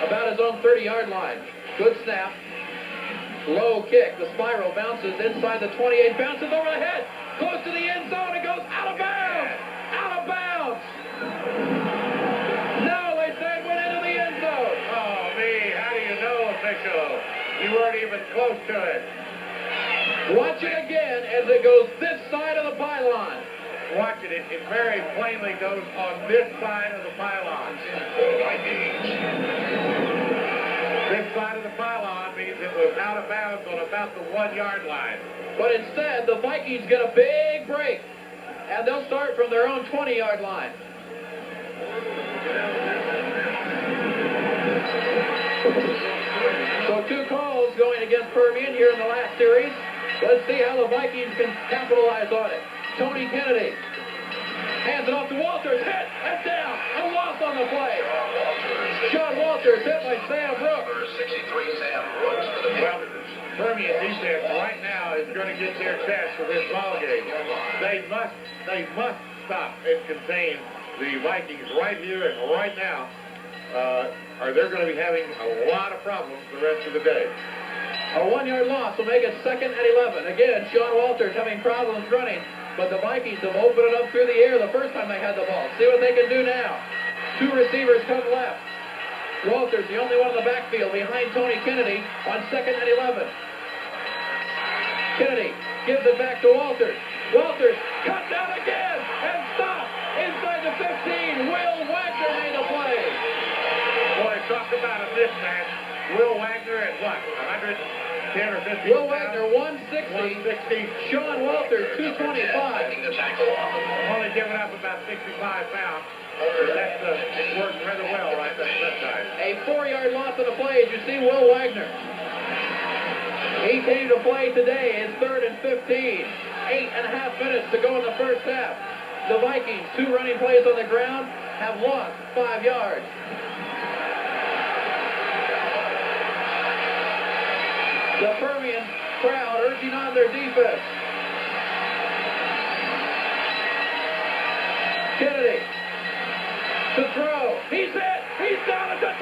about his own 30-yard line. Good snap. low kick. The spiral bounces inside the 28, bounces over the head, close to the end zone, and goes out of bounds! Out of bounds! No, they say it went into the end zone. Oh, me, how do you know, official? You weren't even close to it. Watch it again as it goes this side of the pylon. Watch it. It very plainly goes on this side of the pylon. This side of the pylon means it was out of bounds on about the 1-yard line. But instead, the Vikings get a big break, and they'll start from their own 20-yard line. So 2 calls going against Permian here in the last series. Let's see how the Vikings can capitalize on it. Tony Kennedy hands it off to Walters. Hit and down. A loss on the play. John Walters hit by Sam Brooks. Number 63, Sam Brooks for the Well, Permian defense right now is going to get their chance for this ball game. They must stop and contain the Vikings right here and right now, or they're going to be having a lot of problems the rest of the day. A 1-yard loss will make it 2nd and 11. Again, Sean Walters having problems running, but the Vikings have opened it up through the air the first time they had the ball. See what they can do now. 2 receivers come left. Walters, the only one in the backfield behind Tony Kennedy on 2nd and 11. Kennedy gives it back to Walters. Walters cut down again and stopped inside the 15. Will Wagner made the play. Boy, talk about a mismatch. Will Wagner at what, 110 or 15? Will Wagner 160. 160. Sean Walters 225. taking the tackle off the Only giving up about 65 pounds. That's worked rather well right that time. A 4-yard loss on the play as you see Will Wagner. He came to play today in 3rd and 15. 8.5 minutes to go in the first half. The Vikings, 2 running plays on the ground, have lost 5 yards. The Permian crowd urging on their defense. Kennedy to throw. He's hit. He's down at the 10.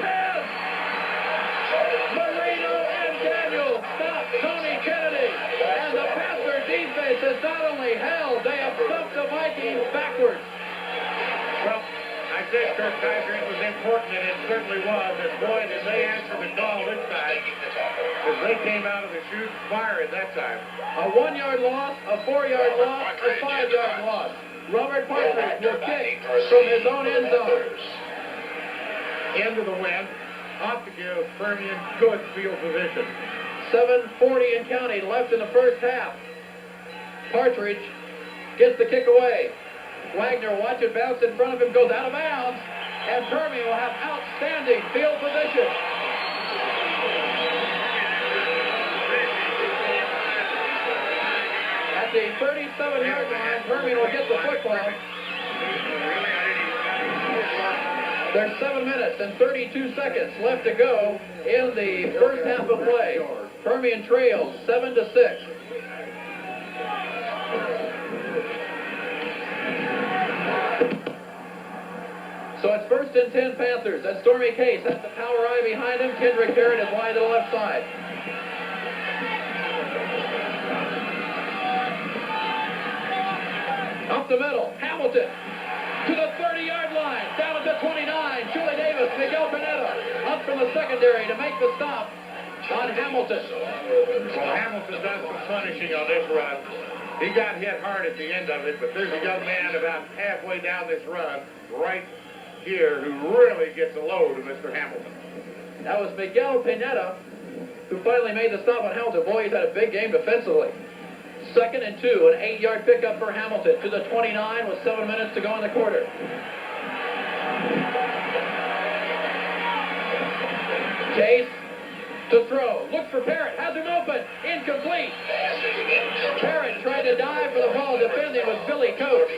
Marino and Daniel stop Tony Kennedy. And the Panther defense has not only held, they have stumped the Vikings backwards. Well, I said Kirk Kaiser it was important, and it certainly was. And boy, did they answer the call this time, because they came out of the chute firing that time. A 1-yard loss, a 4-yard loss, a 5-yard loss. Robert Partridge will kick from his own end zone. Into the wind, ought to give Permian good field position. 7:40 and counting left in the first half. Partridge gets the kick away. Wagner, watch it bounce in front of him, goes out of bounds, and Permian will have outstanding field position. At the 37-yard line, Permian will get the football. There's 7 minutes and 32 seconds left to go in the first half of play. Permian trails 7-6. So it's 1st and 10 Panthers. That's Stormy Case. That's the power eye behind him. Kendrick Garrett is wide to the left side. Up the middle, Hamilton to the 30-yard line, down at the 29, Julie Davis, Miguel Pineda, up from the secondary to make the stop on Hamilton. Well, Hamilton done some punishing on this run. He got hit hard at the end of it, but there's a young man about halfway down this run right here who really gets a load of Mr. Hamilton. That was Miguel Pineda who finally made the stop on Hamilton. Boy, he's had a big game defensively. 2nd and 2, an 8-yard pickup for Hamilton to the 29 with 7 minutes to go in the quarter. Case to throw, looks for Parrott, has him open, incomplete. Parrott tried to dive for the ball, defending was Billy Coates.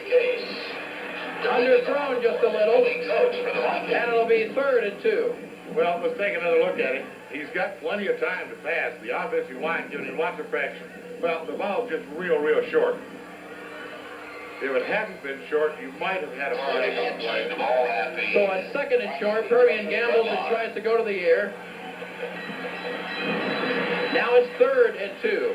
Underthrown just a little, and it'll be 3rd and 2. Well, let's take another look at it. He's got plenty of time to pass. The offensive line giving him lots of traction. Well, the ball's just real short. If it hadn't been short, you might have had a play on play. So on 2nd and short, Permian gambles and tries to go to the air. Now it's 3rd and 2.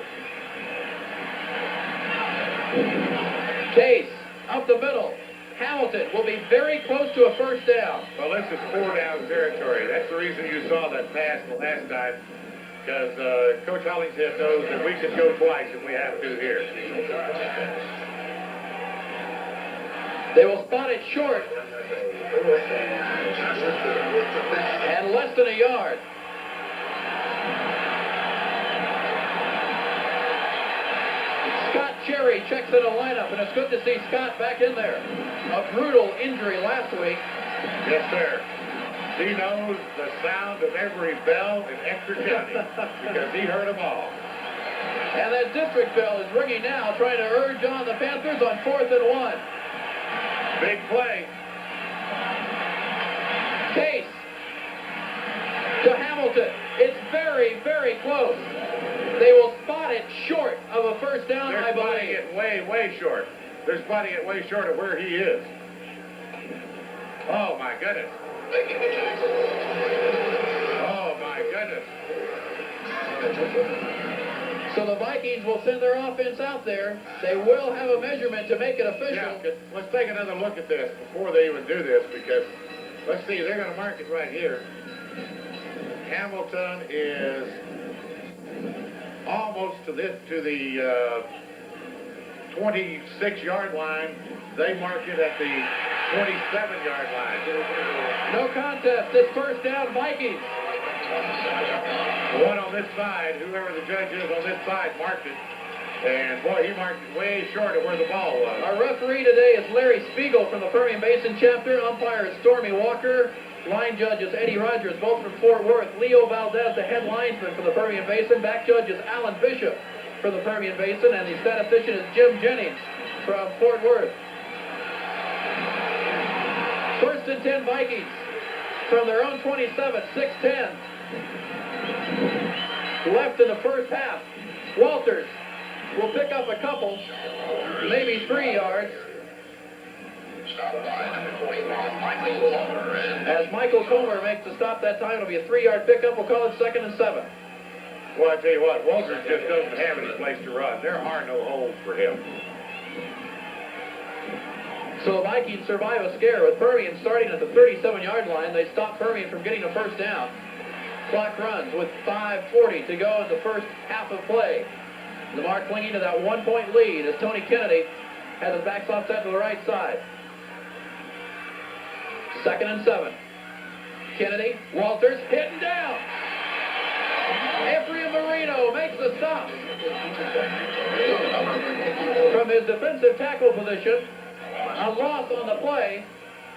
Case up the middle. Hamilton will be very close to a first down. Well, this is 4-down territory. That's the reason you saw that pass the last time, because Coach Hollingshead knows that we can go twice if we have to here. They will spot it short. And less than a yard. Scott Cherry checks in a lineup, and it's good to see Scott back in there. A brutal injury last week. Yes, sir. He knows the sound of every bell in Exeter County because he heard them all. And that district bell is ringing now, trying to urge on the Panthers on 4th and 1. Big play. Case to Hamilton. It's very, very close. They will spot it short of a first down, I believe. They're spotting it way, way short. They're spotting it way short of where he is. Oh, my goodness. Oh, my goodness. So the Vikings will send their offense out there. They will have a measurement to make it official. Yeah, let's take another look at this before they even do this, because let's see, they're going to mark it right here. Hamilton is almost to the 26-yard line. They mark it at the 27-yard line. No contest. This first down, Vikings. The one on this side, whoever the judge is on this side, marked it. And, boy, he marked it way short of where the ball was. Our referee today is Larry Spiegel from the Permian Basin chapter. Umpire is Stormy Walker. Line judge is Eddie Rogers, both from Fort Worth. Leo Valdez, the head linesman for the Permian Basin. Back judge is Alan Bishop for the Permian Basin. And the statistician is Jim Jennings from Fort Worth. 1st and 10 Vikings from their own 27, 6-10. Left in the first half. Walters will pick up a couple, maybe 3 yards. As Michael Comer makes the stop that time, it'll be a 3-yard pickup. We'll call it 2nd and 7. Well, I tell you what, Walters just doesn't have any place to run. There are no holes for him. So the Vikings survive a scare with Permian starting at the 37-yard line. They stop Permian from getting a first down. Clock runs with 5:40 to go in the first half of play. Lamar clinging to that 1-point lead as Tony Kennedy has his backs offset to the right side. 2nd and 7. Kennedy, Walters, hitting down. Ephraim Marino makes the stop. From his defensive tackle position, a loss on the play.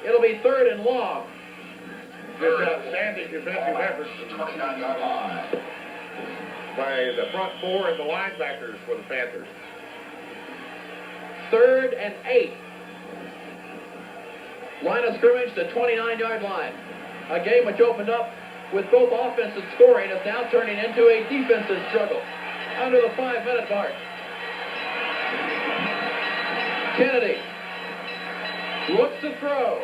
It'll be 3rd and long. Just outstanding defensive effort by the front 4 and the linebackers for the Panthers. 3rd and 8. Line of scrimmage, the 29-yard line. A game which opened up with both offenses scoring is now turning into a defensive struggle. Under the 5-minute mark. Kennedy looks to throw.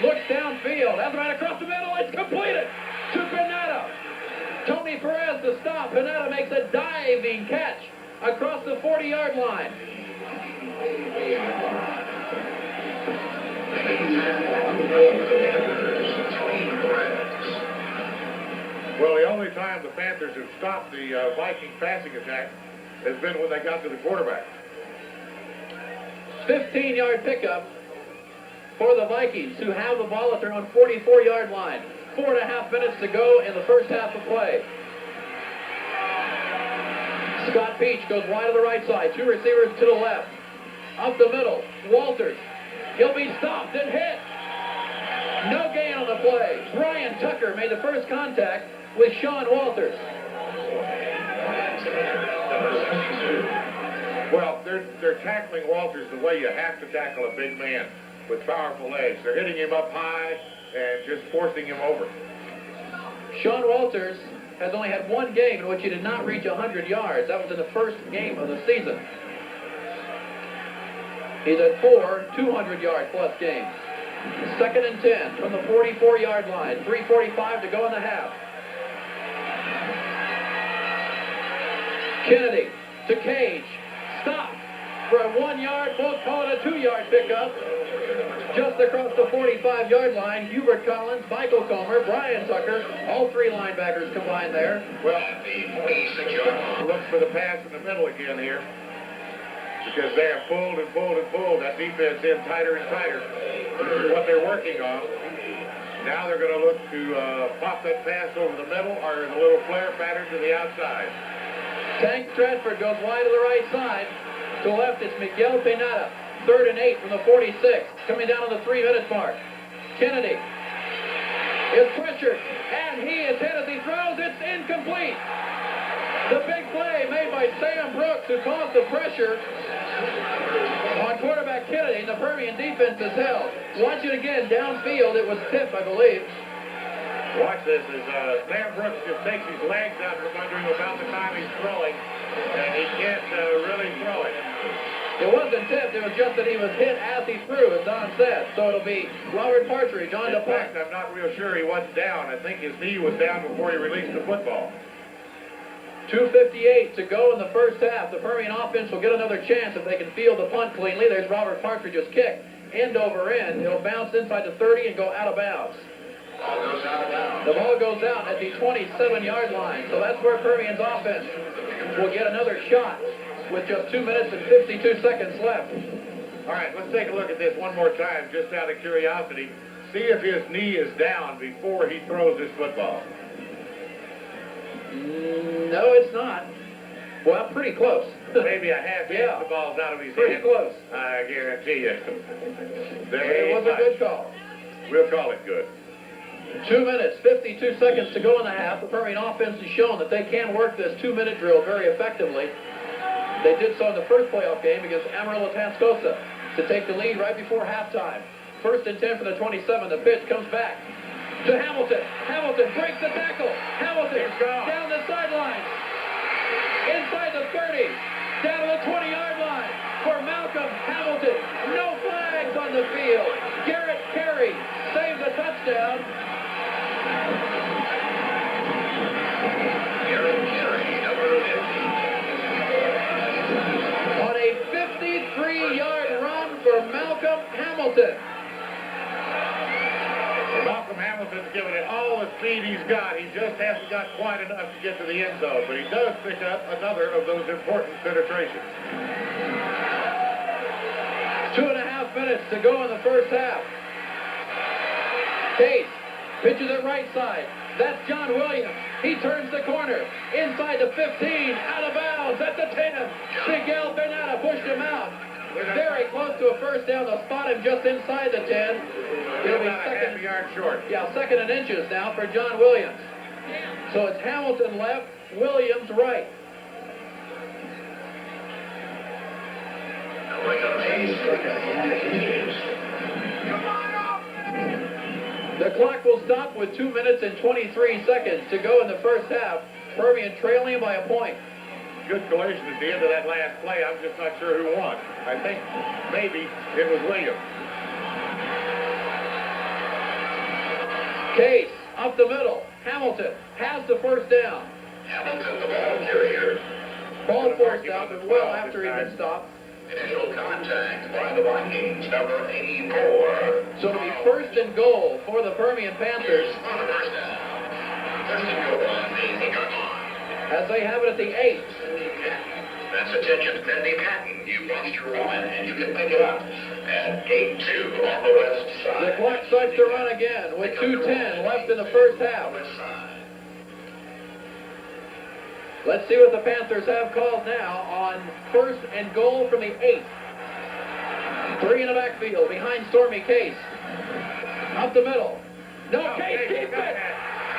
Looks downfield. That's right across the middle. It's completed to Panetta. Tony Perez to stop. Panetta makes a diving catch across the 40-yard line. Well, the only time the Panthers have stopped the Viking passing attack has been when they got to the quarterback. 15-yard pickup for the Vikings, who have the ball at their own 44-yard line. 4.5 minutes to go in the first half of play. Scott Peach goes wide to the right side. 2 receivers to the left. Up the middle, Walters. He'll be stopped and hit. No gain on the play. Brian Tucker made the first contact with Sean Walters. Well, they're tackling Walters the way you have to tackle a big man with powerful legs. They're hitting him up high and just forcing him over. Sean Walters has only had 1 game in which he did not reach 100 yards. That was in the first game of the season. He's at 4 200-yard plus games. 2nd and 10 from the 44-yard line. 3:45 to go in the half. Kennedy to Cage. Stop for a 1-yard, we'll call it a 2-yard pickup. Just across the 45-yard line, Hubert Collins, Michael Comer, Brian Tucker, all three linebackers combined there. Well, look for the pass in the middle again here, because they have pulled and pulled and pulled that defense in tighter and tighter. This is what they're working on. Now they're going to look to pop that pass over the middle or the little flare pattern to the outside. Tank Stratford goes wide to the right side. To the left, it's Miguel Pineda. 3rd and 8 from the 46. Coming down on the 3-minute mark. Kennedy is pressured, and he is hit as he throws. It's incomplete. The big play made by Sam Brooks, who caused the pressure on quarterback Kennedy. The Permian defense is held. Watch it again. Downfield, it was tipped, I believe. Watch this as Sam Brooks just takes his legs out from under him about the time he's throwing, and he can't really throw it. It wasn't tipped, it was just that he was hit as he threw, as Don said. So it'll be Robert Partridge on the punt. In fact, I'm not real sure he wasn't down. I think his knee was down before he released the football. 2:58 to go in the first half. The Permian offense will get another chance if they can field the punt cleanly. There's Robert Partridge's kick, end over end. It'll bounce inside the 30 and go out of bounds. The ball goes out at the 27-yard line. So that's where Permian's offense will get another shot with just 2 minutes and 52 seconds left. All right, let's take a look at this one more time, just out of curiosity. See if his knee is down before he throws this football. No, it's not. Well, pretty close. Maybe a half inch the ball's out of his pretty hand. Close. I guarantee you. It was a good call. We'll call it good. 2 minutes, 52 seconds to go in the half. The Permian offense has shown that they can work this 2-minute drill very effectively. They did so in the first playoff game against Amarillo Tascosa to take the lead right before halftime. 1st and 10 for the 27. The pitch comes back to Hamilton. Hamilton breaks the tackle. Hamilton down the sideline. Inside the 30. Down to the 20-yard line for Malcolm Hamilton. No flags on the field. Garrett Carey saves a touchdown. Garrett Carey, number 50. On a 53-yard run for Malcolm Hamilton. Malcolm Hamilton's given it all the speed he's got. He just hasn't got quite enough to get to the end zone, but he does pick up another of those important penetrations. 2.5 minutes to go in the first half. Case pitches it right side. That's John Williams. He turns the corner. Inside the 15, out of bounds at the 10. Miguel Bernada pushed him out. Very close to a first down. They'll spot him just inside the 10. It'll be half a yard short. Yeah, 2nd and inches now for John Williams. So it's Hamilton left, Williams right. The clock will stop with 2 minutes and 23 seconds to go in the first half. Permian trailing by a point. Good collision at the end of that last play. I'm just not sure who won. I think maybe it was Williams. Case up the middle. Hamilton has the first down. Hamilton, the ball carrier. Ball forced out, but well after he'd been stopped. Initial contact by the Vikings, number 84. So it'll be 1st and goal for the Permian Panthers. On the first down. 1st and goal on the gun line. As they have it at the 8. That's attention, Cindy Patton. You lost your woman, and you can pick it up at 8-2 on the west side. The clock starts to run again with 2:10 left in the first half. Let's see what the Panthers have called now on 1st and goal from the 8. 3 in the backfield behind Stormy Case. Up the middle. No, Case keeps it.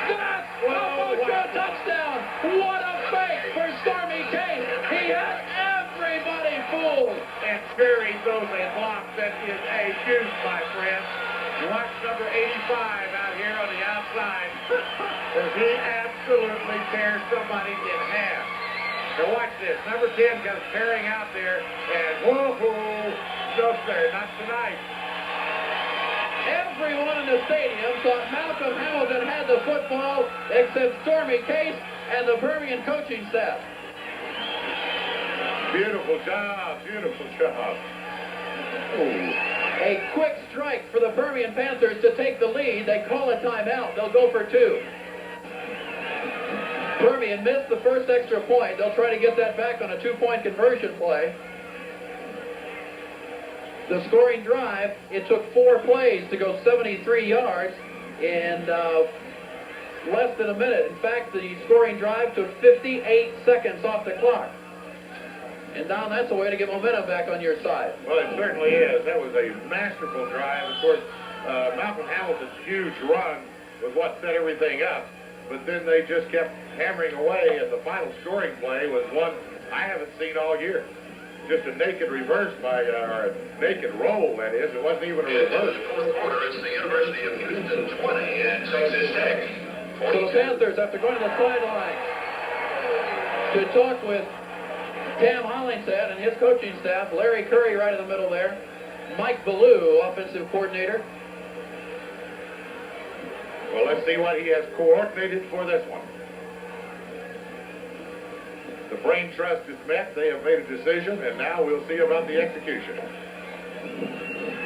That's almost a touchdown. What a fake for Stormy Case. He had everybody fooled. And Sperry throws a block that is a juice, my friend. Watch number 85 out here on the outside. As he absolutely tears somebody in half. Now watch this. Number 10 comes tearing out there, and whoa, no sir, not tonight. Everyone in the stadium thought Malcolm Hamilton had the football except Stormy Case and the Permian coaching staff. Beautiful job, beautiful job. A quick strike for the Permian Panthers to take the lead. They call a timeout. They'll go for two. Permian missed the first extra point. They'll try to get that back on a two-point conversion play. The scoring drive, it took 4 plays to go 73 yards in less than a minute. In fact, the scoring drive took 58 seconds off the clock. And Don, that's a way to get momentum back on your side. Well, it certainly is. That was a masterful drive. Of course, Malcolm Hamilton's huge run was what set everything up. But then they just kept hammering away, and the final scoring play was one I haven't seen all year. Just a naked reverse by, or a naked roll, that is. It wasn't even a reverse. Fourth quarter, it's the University of Houston 20 and Texas Tech. So the Panthers, after going to the sideline to talk with Cam Hollingshead and his coaching staff, Larry Curry right in the middle there, Mike Ballou, offensive coordinator. Well, let's see what he has coordinated for this one. The brain trust is met. They have made a decision, and now we'll see about the execution.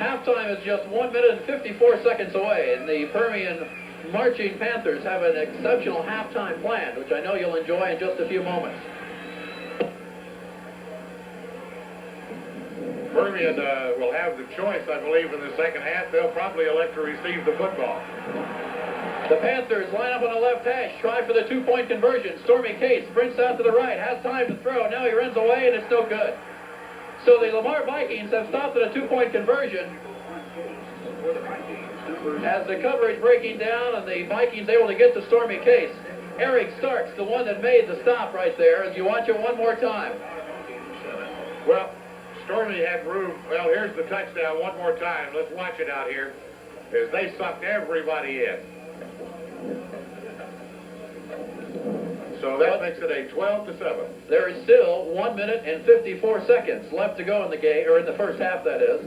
Halftime is just 1 minute and 54 seconds away, and the Permian Marching Panthers have an exceptional halftime plan, which I know you'll enjoy in just a few moments. Permian will have the choice, I believe, in the second half. They'll probably elect to receive the football. The Panthers line up on the left hash, try for the two-point conversion. Stormy Case sprints out to the right, has time to throw. Now he runs away, and it's no good. So the Lamar Vikings have stopped at a two-point conversion. As the coverage breaking down, and the Vikings able to get to Stormy Case. Eric Starks, the one that made the stop right there, as you watch it one more time. Well, Stormy had room. Well, here's the touchdown one more time. Let's watch it out here as they sucked everybody in. So that makes it a 12-7. There is still 1 minute and 54 seconds left to go in the game, or in the first half, that is.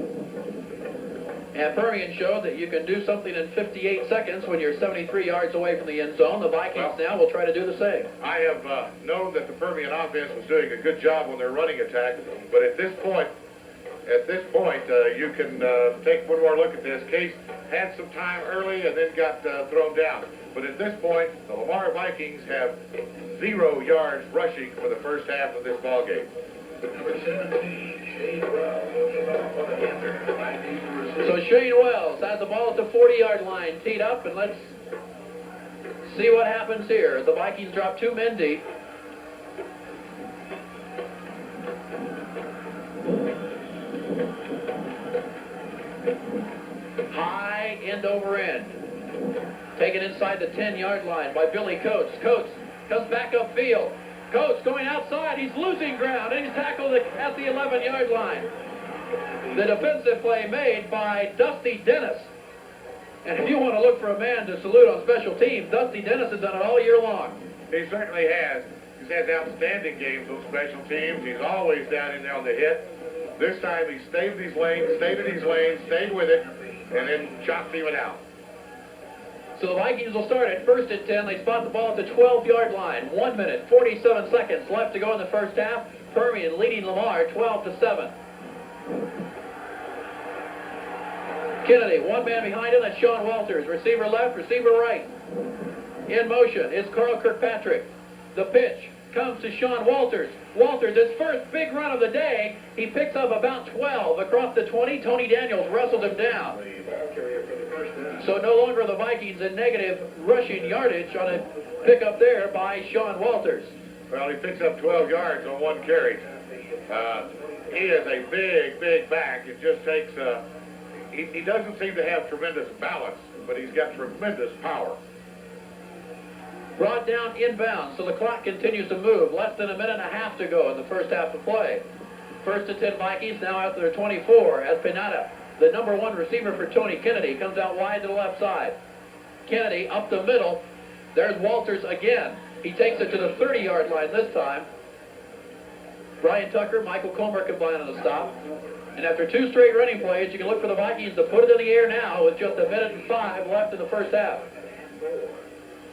And Permian showed that you can do something in 58 seconds when you're 73 yards away from the end zone. The Vikings now will try to do the same. I have known that the Permian offense was doing a good job on their running attack, but at this point, you can take one more look at this. Case had some time early and then got thrown down. But at this point, the Lamar Vikings have 0 yards rushing for the first half of this ball game. So Shane Wells has the ball at the 40-yard line, teed up, and let's see what happens here. The Vikings drop 2 men deep. High end over end. Taken inside the 10-yard line by Billy Coates. Coates comes back upfield. Coates going outside. He's losing ground, and he's tackled at the 11-yard line. The defensive play made by Dusty Dennis. And if you want to look for a man to salute on special teams, Dusty Dennis has done it all year long. He certainly has. He's had outstanding games on special teams. He's always down in there on the hit. This time he stayed in his lane, stayed with it, and then chopped him out. So the Vikings will start at first and 10. They spot the ball at the 12-yard line. 1 minute, 47 seconds left to go in the first half. Permian leading Lamar 12-7. Kennedy, one man behind him. That's Sean Walters. Receiver left, receiver right. In motion is Carl Kirkpatrick. The pitch comes to Sean Walters. Walters, his first big run of the day. He picks up about 12 across the 20. Tony Daniels wrestled him down. So no longer the Vikings in negative rushing yardage on a pickup there by Sean Walters. Well, he picks up 12 yards on one carry. He is a big back. It just takes, he doesn't seem to have tremendous balance, but he's got tremendous power. Brought down inbound, so the clock continues to move. Less than a minute and a half to go in the first half of play. First and 10 Vikings, now after their 24, as Pinata, the number 1 receiver for Tony Kennedy, comes out wide to the left side. Kennedy up the middle. There's Walters again. He takes it to the 30-yard line this time. Brian Tucker, Michael Comer combine on the stop. And after 2 straight running plays, you can look for the Vikings to put it in the air now with just a minute and 5 left in the first half.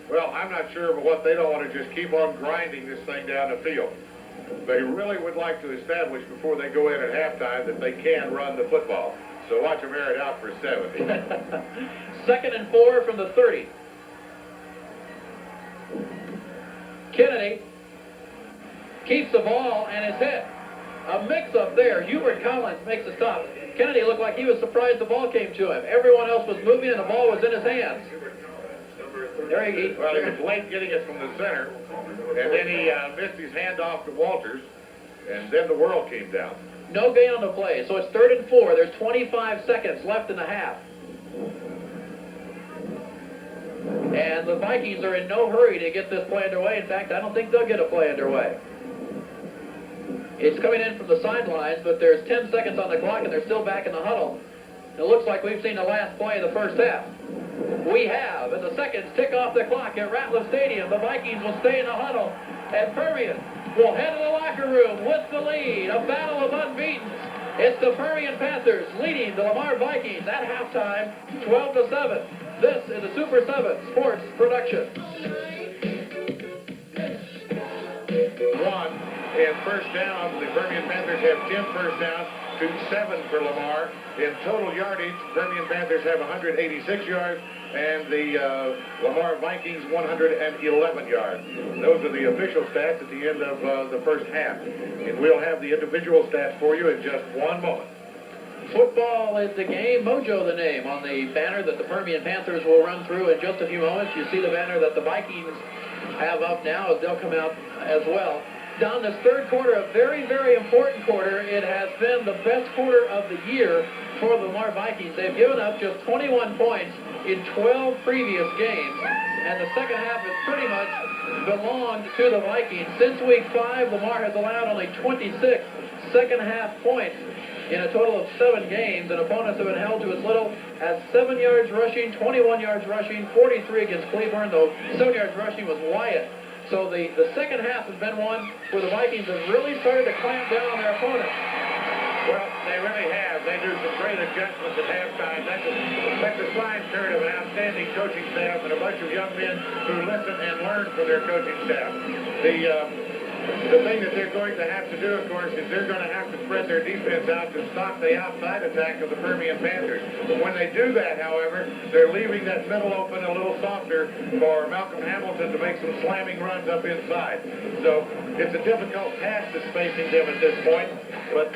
Well, I'm not sure, but what they don't want to just keep on grinding this thing down the field. they really would like to establish before they go in at halftime that they can run the football. So watch them air it out for 70. 2nd and 4 from the 30. Kennedy keeps the ball and is hit. A mix-up there. Hubert Collins makes a stop. Kennedy looked like he was surprised the ball came to him. Everyone else was moving and the ball was in his hands. There he Well, he was late getting it from the center, and then he missed his handoff to Walters, and then the world came down. No gain on the play, so it's 3rd and 4. There's 25 seconds left in the half. And the Vikings are in no hurry to get this play underway. In fact, I don't think they'll get a play underway. It's coming in from the sidelines, but there's 10 seconds on the clock, and they're still back in the huddle. It looks like we've seen the last play of the first half. We have, and the seconds tick off the clock at Ratliff Stadium. The Vikings will stay in the huddle, and Permian will head to the locker room with the lead. A battle of unbeaten. It's the Permian Panthers leading the Lamar Vikings at halftime, 12-7. This is a Super 7 Sports production. 1 in first down. The Permian Panthers have 10 first downs to 7 for Lamar. In total yardage, Permian Panthers have 186 yards, and the Lamar Vikings 111 yards. Those are the official stats at the end of the first half. And we'll have the individual stats for you in just one moment. Football is the game, Mojo the name, on the banner that the Permian Panthers will run through in just a few moments. You see the banner that the Vikings have up now as they'll come out as well. Don, this third quarter, a very, very important quarter. It has been the best quarter of the year for the Lamar Vikings. They've given up just 21 points in 12 previous games, and the second half has pretty much belonged to the Vikings. Since week 5, Lamar has allowed only 26 second-half points in a total of 7 games, and opponents have been held to as little as 7 yards rushing, 21 yards rushing, 43 against Cleburne, though 7 yards rushing was Wyatt. So the second half has been one where the Vikings have really started to clamp down on their opponents. Well, they really have. They do some great adjustments at halftime. That's a sign, Kurt, of an outstanding coaching staff and a bunch of young men who listen and learn from their coaching staff. The thing that they're going to have to do, of course, is they're going to have to spread their defense out to stop the outside attack of the Permian Panthers. But when they do that, however, they're leaving that middle open a little softer for Malcolm Hamilton to make some slamming runs up inside. So it's a difficult task that's facing them at this point, but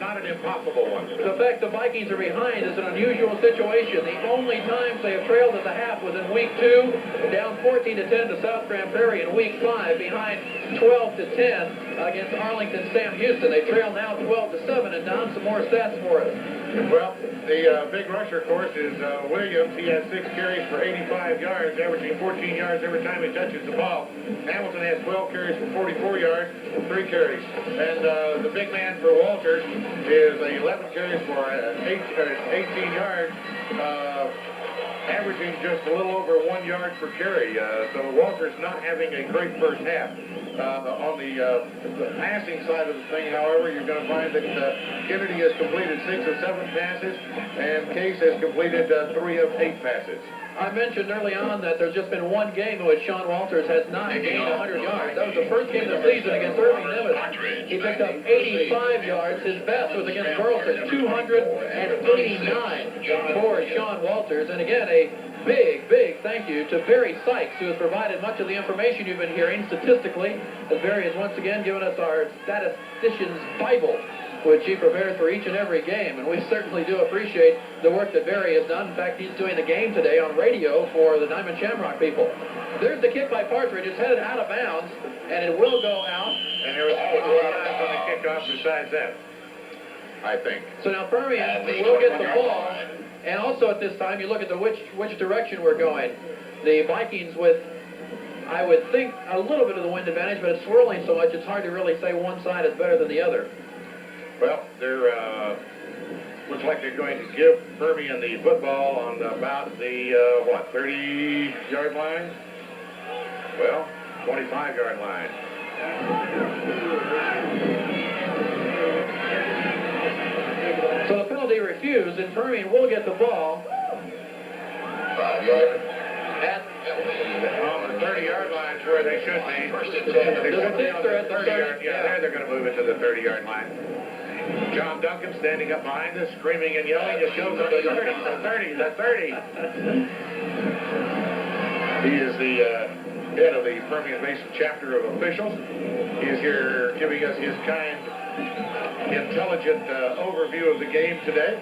not an impossible one. The fact the Vikings are behind is an unusual situation. The only times they have trailed at the half was in week 2, down 14-10 to South Grand Prairie, in week 5, behind 12-10 against Arlington Sam Houston. They trail now 12-7, and Don, some more stats for us. Well, the big rusher, of course, is Williams. He has 6 carries for 85 yards, averaging 14 yards every time he touches the ball. Hamilton has 12 carries for 44 yards, 3 carries. And the big man for Walters is 11 carries for 18 yards, averaging just a little over 1 yard per carry. So Walters not having a great first half. On the passing side of the thing, however, you're going to find that Kennedy has completed 6 of 7 passes, and Case has completed 3 of 8 passes. I mentioned early on that there's just been one game in which Sean Walters has not gained 100 yards. That was the first game of the season against Irving Nimitz. He picked up 85 yards. His best was against Burleson, 289 for Sean Walters. And again, a big thank you to Barry Sykes, who has provided much of the information you've been hearing statistically. As Barry has once again given us our statistician's Bible, which he prepares for each and every game, and we certainly do appreciate the work that Barry has done. In fact, he's doing the game today on radio for the Diamond Shamrock people. There's the kick by Partridge. It's headed out of bounds, and it will go out. And there was no times on the kickoff besides that, I think. So now Permian will get the ball, and also at this time, you look at which direction we're going. The Vikings with, I would think, a little bit of the wind advantage, but it's swirling so much it's hard to really say one side is better than the other. Well, they're looks like they're going to give Permian the football on about the 30-yard line? Well, 25-yard line. So the penalty refused, and Permian will get the ball 5 yards. at On the 30-yard line is where they they should be. First and 10. They should be on the They're at the 30-yard. 30. Yeah, there they're going to move it to the 30-yard line. John Duncan standing up behind us, screaming and yelling. It shows up the 30, the 30, the 30. He is the head of the Permian Basin chapter of officials. He is here giving us his kind, intelligent overview of the game today.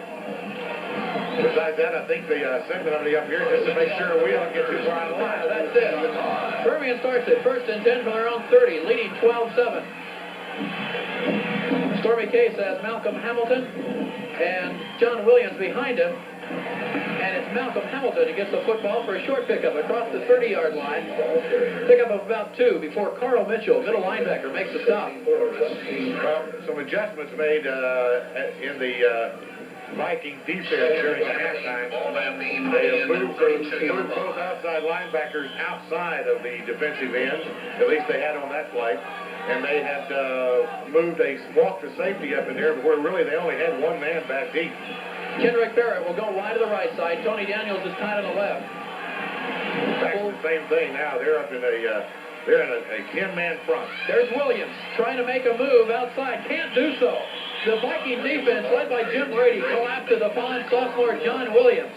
Besides that, I think they sent somebody up here just to make sure we don't get too far out of the line. That's it. Permian starts at first and 10 from their own 30, leading 12-7. Stormy Case has Malcolm Hamilton and John Williams behind him. And it's Malcolm Hamilton who gets the football for a short pickup across the 30-yard line. Pickup of about 2 before Carl Mitchell, middle linebacker, makes the stop. Well, some adjustments made in the Viking defense during the halftime. They have moved both outside linebackers outside of the defensive end. At least they had on that play. And they had moved a walk to safety up in there where really they only had one man back deep. Kendrick Barrett will go wide to the right side. Tony Daniels is tied on the left. Back to the same thing now. They're up in a 10-man front. There's Williams trying to make a move outside. Can't do so. The Viking defense, led by Jim Brady, collapses upon sophomore John Williams.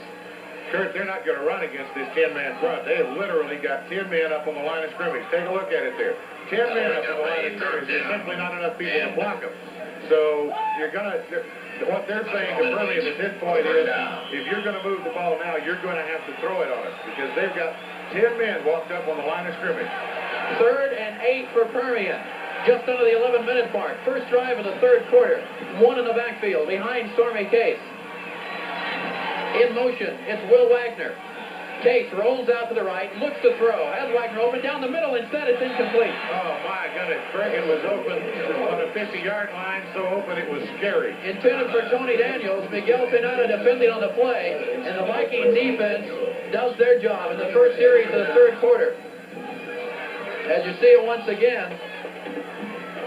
Kurt, they're not going to run against this 10-man front. They have literally got 10 men up on the line of scrimmage. Take a look at it there. 10 men up on the line of scrimmage. There's simply not enough people to block them. So you're going to... What they're saying to Permian at this point is, if you're going to move the ball now, you're going to have to throw it on us because they've got 10 men walked up on the line of scrimmage. 3rd and 8 for Permian. Just under the 11-minute mark. First drive of the third quarter. 1 in the backfield behind Stormy Case. In motion, it's Will Wagner. Case rolls out to the right, looks to throw. Has Wagner open down the middle. Instead, it's incomplete. Oh, my goodness. It was open on the 50-yard line, so open it was scary. Intended for Tony Daniels. Miguel Pineda defending on the play. And the Viking defense does their job in the first series of the third quarter. As you see it once again,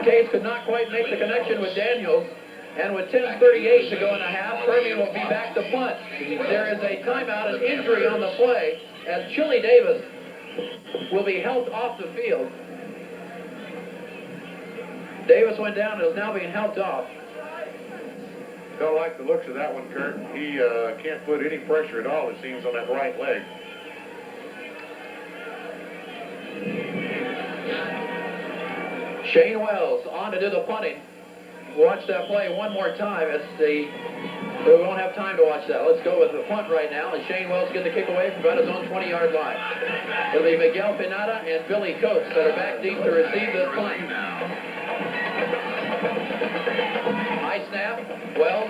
Case could not quite make the connection with Daniels. And with 10:38 to go in the half, Permian will be back to punt. There is a timeout, an injury on the play, as Chili Davis will be helped off the field. Davis went down and is now being helped off. Don't like the looks of that one, Kurt. He can't put any pressure at all, it seems, on that right leg. Shane Wells on to do the punting. Watch that play one more time. We won't have time to watch that. Let's go with the punt right now. And Shane Wells get the kick away from about his own 20-yard line. It'll be Miguel Pineda and Billy Coates that are back deep to receive this punt. High snap. Wells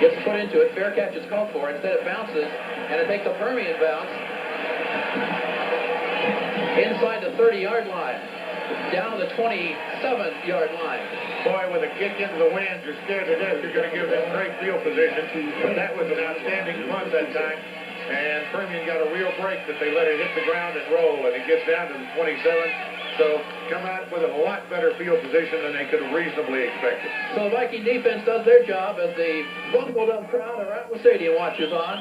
gets put into it. Fair catch is called for. Instead it bounces, and it takes a Permian bounce inside the 30-yard line. Down to the 27-yard line. Boy, with a kick into the wind, you're scared to death. You're going to give them great field position. But that was an outstanding punt that time. And Permian got a real break that they let it hit the ground and roll, and it gets down to the 27. So come out with a lot better field position than they could have reasonably expected. So the Viking defense does their job as the bundled up crowd around the stadium watches on.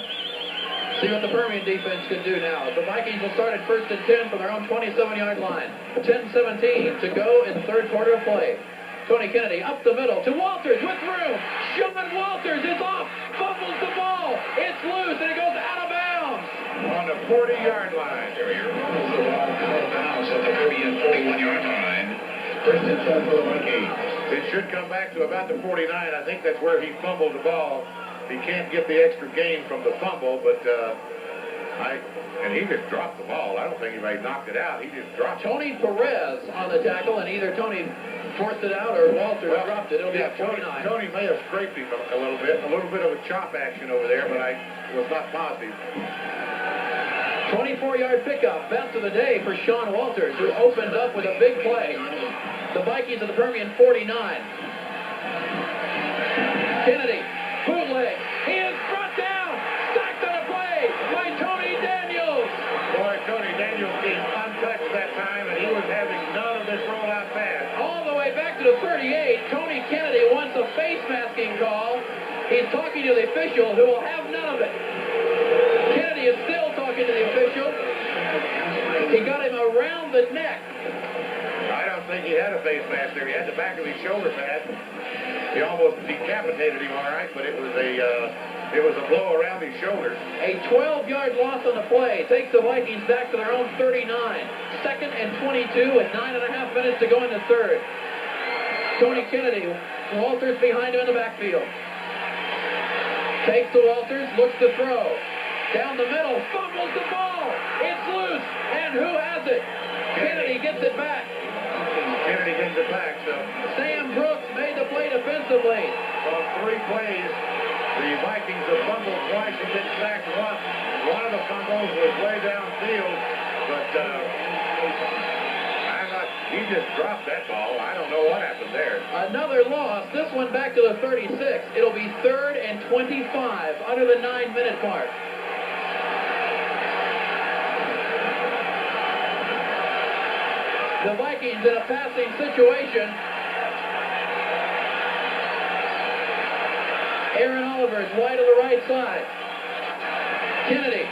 See what the Permian defense can do now. The Vikings will start at 1st and 10 from their own 27-yard line. 10:17 to go in the third quarter of play. Tony Kennedy up the middle to Walters with room. Sean Walters is off, fumbles the ball. It's loose and it goes out of bounds. On the 40-yard line. Carrier rolls the ball out of bounds at the Permian 41-yard line. 1st and 10 for the Vikings. It should come back to about the 49. I think that's where he fumbled the ball. He can't get the extra gain from the fumble, but and he just dropped the ball. I don't think anybody knocked it out. He just dropped it. Tony Perez on the tackle, and either Tony forced it out or Walters dropped it. It'll be at 49. Tony may have scraped him a little bit of a chop action over there, but I was not positive. 24-yard pickup, best of the day for Sean Walters, who opened up with a big play. The Vikings of the Permian 49. Kennedy, bootleg. He is brought down. Sacked on a play by Tony Daniels. Boy, Tony Daniels being untouched that time, and he was having none of this rollout pass. All the way back to the 38. Tony Kennedy wants a face masking call. He's talking to the official, who will have none of it. Kennedy is still talking to the official. He got him around the neck. I don't think he had a face mask there. He had the back of his shoulder pad. He almost decapitated him, all right, but it was a blow around his shoulder. A 12-yard loss on the play takes the Vikings back to their own 39. Second and 22 with 9.5 minutes to go in the third. Tony Kennedy, Walters behind him in the backfield. Takes to Walters, looks to throw. Down the middle, fumbles the ball. It's loose, and who has it? Kennedy gets it back. Kennedy gets it back, so. Sam Brooks made the play defensively. On 3 plays, the Vikings have fumbled twice and been sacked once. One of the fumbles was way downfield, but he just dropped that ball. I don't know what happened there. Another loss, this one back to the 36. It'll be 3rd and 25 under the 9-minute mark. The Vikings in a passing situation. Aaron Oliver is wide to the right side. Kennedy,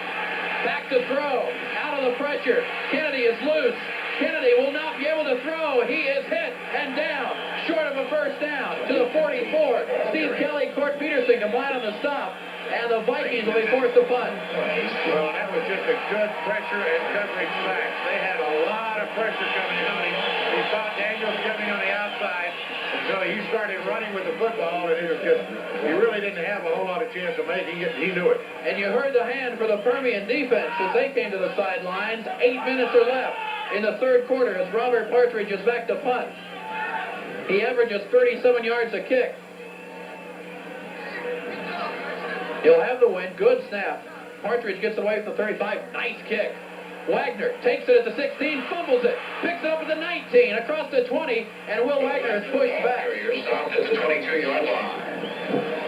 back to throw, out of the pressure. Kennedy is loose. Kennedy will not be able to throw. He is hit and down, short of a first down to the 44. Steve Kelly, Court Peterson combined on the stop, and the Vikings will be forced to punt. Well, that was just a good pressure and coverage sack. They had a lot of pressure coming on him. He saw Daniels coming on the outside, so he started running with the football, and it was just, he really didn't have a whole lot of chance of making it. He knew it. And you heard the hand for the Permian defense as they came to the sidelines. 8 minutes are left in the third quarter as Robert Partridge is back to punt. He averages 37 yards a kick. He'll have the win. Good snap. Partridge gets away from the 35. Nice kick. Wagner takes it at the 16, fumbles it, picks it up at the 19, across the 20, and Will Wagner is pushed back. Your stop is 22-yard line.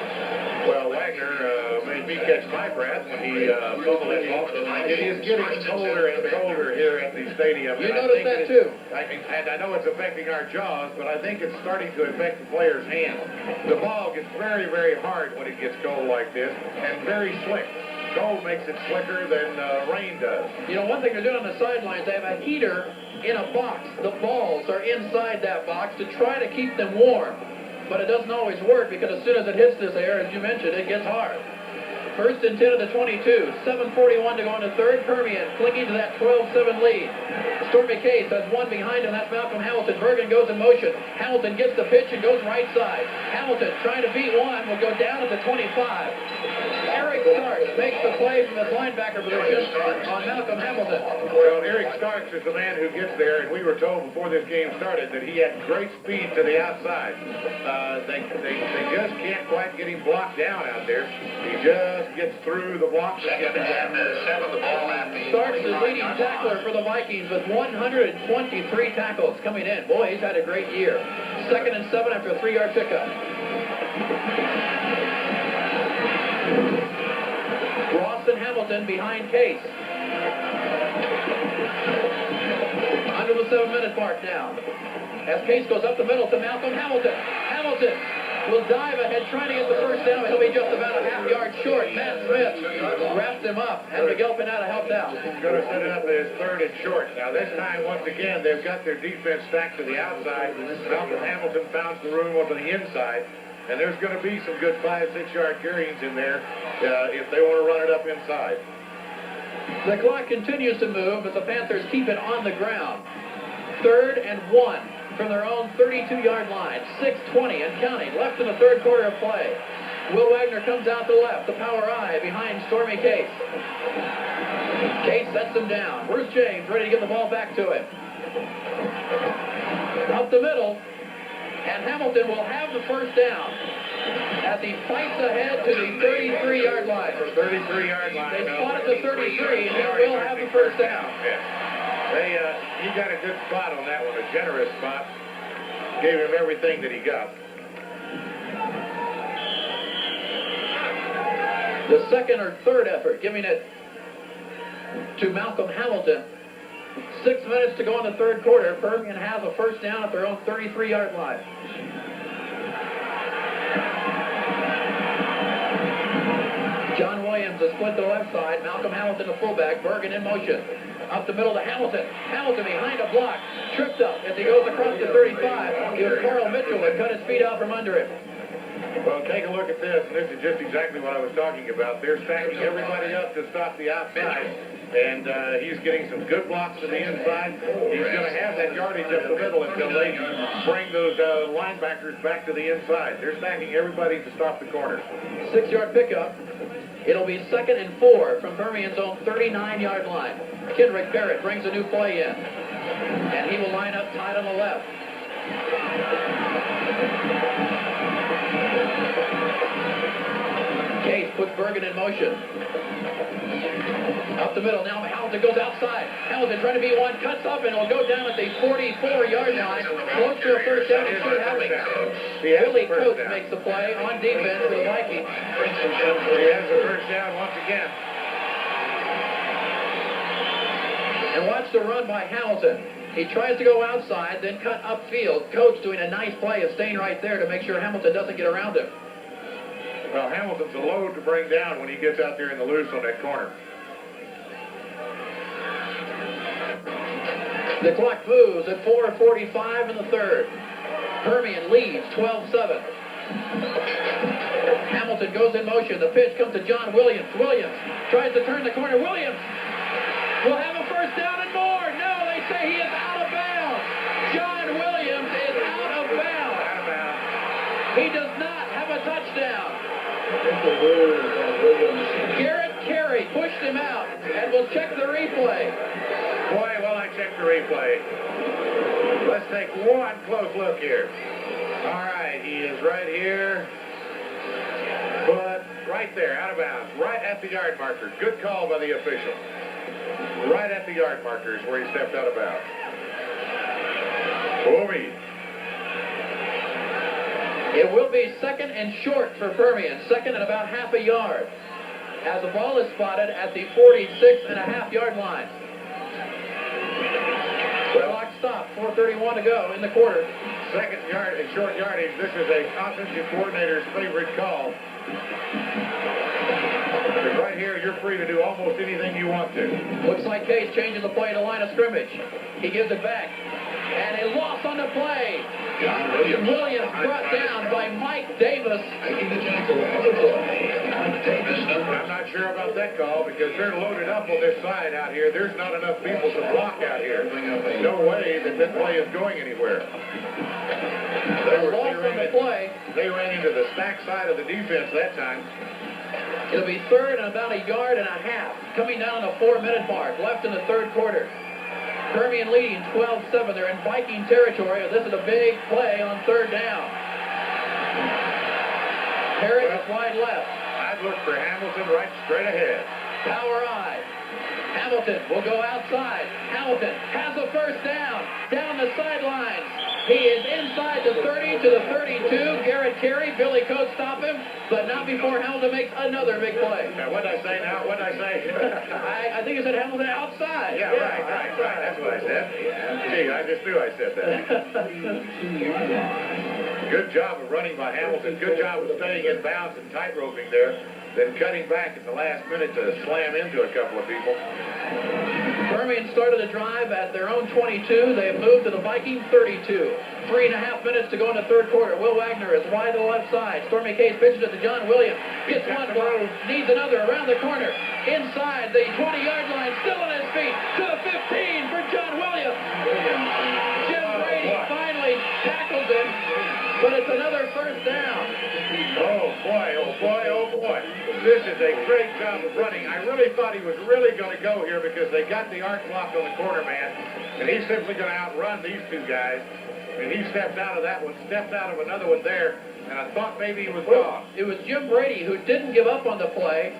Well, Wagner made me catch my breath when he fumbled that ball. It is getting colder and colder here at the stadium. You noticed that too. And I know it's affecting our jaws, but I think it's starting to affect the player's hands. The ball gets very, very hard when it gets cold like this, and very slick. Cold makes it slicker than rain does. You know, one thing they're doing on the sidelines, they have a heater in a box. The balls are inside that box to try to keep them warm. But it doesn't always work because as soon as it hits this air, as you mentioned, it gets hard. First and 10 at the 22. 7:41 to go in the third. Permian clinging to that 12-7 lead. Stormy Case has one behind him. That's Malcolm Hamilton. Bergen goes in motion. Hamilton gets the pitch and goes right side. Hamilton trying to beat one. Will go down at the 25. Eric Starks makes the play from his linebacker position on Malcolm Hamilton. Well, Eric Starks is the man who gets there, and we were told before this game started that he had great speed to the outside. They just can't quite get him blocked down out there. He just gets through the blocks and gets down. Starks is leading tackler for the Vikings with 123 tackles coming in. Boy, he's had a great year. 2nd and 7 after a 3-yard pickup. Ross and Hamilton behind Case. Under the 7-minute mark now. As Case goes up the middle to Malcolm Hamilton. Hamilton will dive ahead trying to get the first down. He'll be just about a half-yard short. Matt Smith wrapped him up. And Miguel Pineda helped out. He's going to set it up as 3rd and short. Now this time, once again, they've got their defense stacked to the outside. Malcolm Hamilton found the room over the inside. And there's going to be some good 5-6-yard carries in there if they want to run it up inside. The clock continues to move, but the Panthers keep it on the ground. 3rd and 1 from their own 32-yard line. 6:20 and counting left in the third quarter of play. Will Wagner comes out the left, the power eye behind Stormy Case. Case sets him down. Bruce James ready to get the ball back to him. Up the middle. And Hamilton will have the first down as he fights ahead to the 33-yard line. 33-yard line. They spotted the 33, and he will have the first down. He got a good spot on that one, a generous spot. Gave him everything that he got. The second or third effort, giving it to Malcolm Hamilton. 6 minutes to go in the third quarter. Permian has a first down at their own 33-yard line. John Williams Permian's a split to the left side. Malcolm Hamilton, the fullback. Bergen in motion. Up the middle to Hamilton. Hamilton behind a block. Tripped up as he goes across the 35. It was Carl Mitchell that cut his feet out from under him. Well, take a look at this, and this is just exactly what I was talking about. They're stacking everybody up to stop the outside, and he's getting some good blocks to the inside. He's going to have that yardage up the middle until they bring those linebackers back to the inside. They're stacking everybody to stop the corners. 6-yard pickup. It'll be 2nd and 4 from Permian's own 39-yard line. Kendrick Barrett brings a new play in, and he will line up tight on the left. Case puts Bergen in motion. Up the middle, now Hamilton goes outside. Hamilton trying to be one, cuts up, and will go down at the 44-yard line. Close to a first down, and should have it. Billy Coates makes the play on defense for the Vikings. He has the first down once again. And watch the run by Hamilton. He tries to go outside, then cut upfield. Coates doing a nice play of staying right there to make sure Hamilton doesn't get around him. Well, Hamilton's a load to bring down when he gets out there in the loose on that corner. The clock moves at 4:45 in the third. Permian leads 12-7. Hamilton goes in motion. The pitch comes to John Williams. Williams tries to turn the corner. Williams will have a first down and more. No, they say he is out of bounds. John Williams is out of bounds. Out of bounds. He does not have a touchdown. Garrett Carey pushed him out, and we'll check the replay. Boy, well, I checked the replay. Let's take one close look here. All right, he is right here. But right there, out of bounds, right at the yard marker. Good call by the official. Right at the yard marker is where he stepped out of bounds. Boomy. It will be 2nd and short for Permian, 2nd and about half a yard, as the ball is spotted at the 46.5-yard line. Clock stopped, 4:31 to go in the quarter. Second yard and short yardage. This is a offensive coordinator's favorite call. Because right here, you're free to do almost anything you want to. Looks like Case changes the play to line of scrimmage. He gives it back. And a loss on the play. John Williams. Williams brought down by Mike Davis. Making the tackle on the play. Davis, I'm not sure about that call because they're loaded up on this side out here. There's not enough people to block out here. No way that this play is going anywhere. Loss on the play. They ran into the stack side of the defense that time. It'll be 3rd and about 1.5 yards. Coming down on the 4-minute mark, left in the third quarter. Permian leading 12-7. They're in Viking territory. This is a big play on 3rd down. Parrott is wide left. I'd look for Hamilton right straight ahead. Power eye. Hamilton will go outside. Hamilton has a first down. Down the sidelines. He is inside the 30 to the 32. Garrett Carey, Billy Coates stop him, but not before Hamilton makes another big play. Now, what did I say now? What did I say? I think you said Hamilton outside. Yeah, right. That's what I said. Gee, I just knew I said that. Good job of running by Hamilton. Good job of staying in bounds and tight-roping there. Then cutting back at the last minute to slam into a couple of people. Permian started a drive at their own 22. They have moved to the Viking 32. 3.5 minutes to go in the third quarter. Will Wagner is wide to the left side. Stormy Case pitches it to John Williams. Gets one block, needs another around the corner. Inside the 20-yard line, still on his feet. To the 15 for John Williams. Jim Brady finally tackles him, but it's another first down. Oh, boy. This is a great job of running. I really thought he was really going to go here because they got the arc block on the corner man, and he's simply going to outrun these two guys. And he stepped out of that one, stepped out of another one there, and I thought maybe he was gone. It was Jim Brady who didn't give up on the play,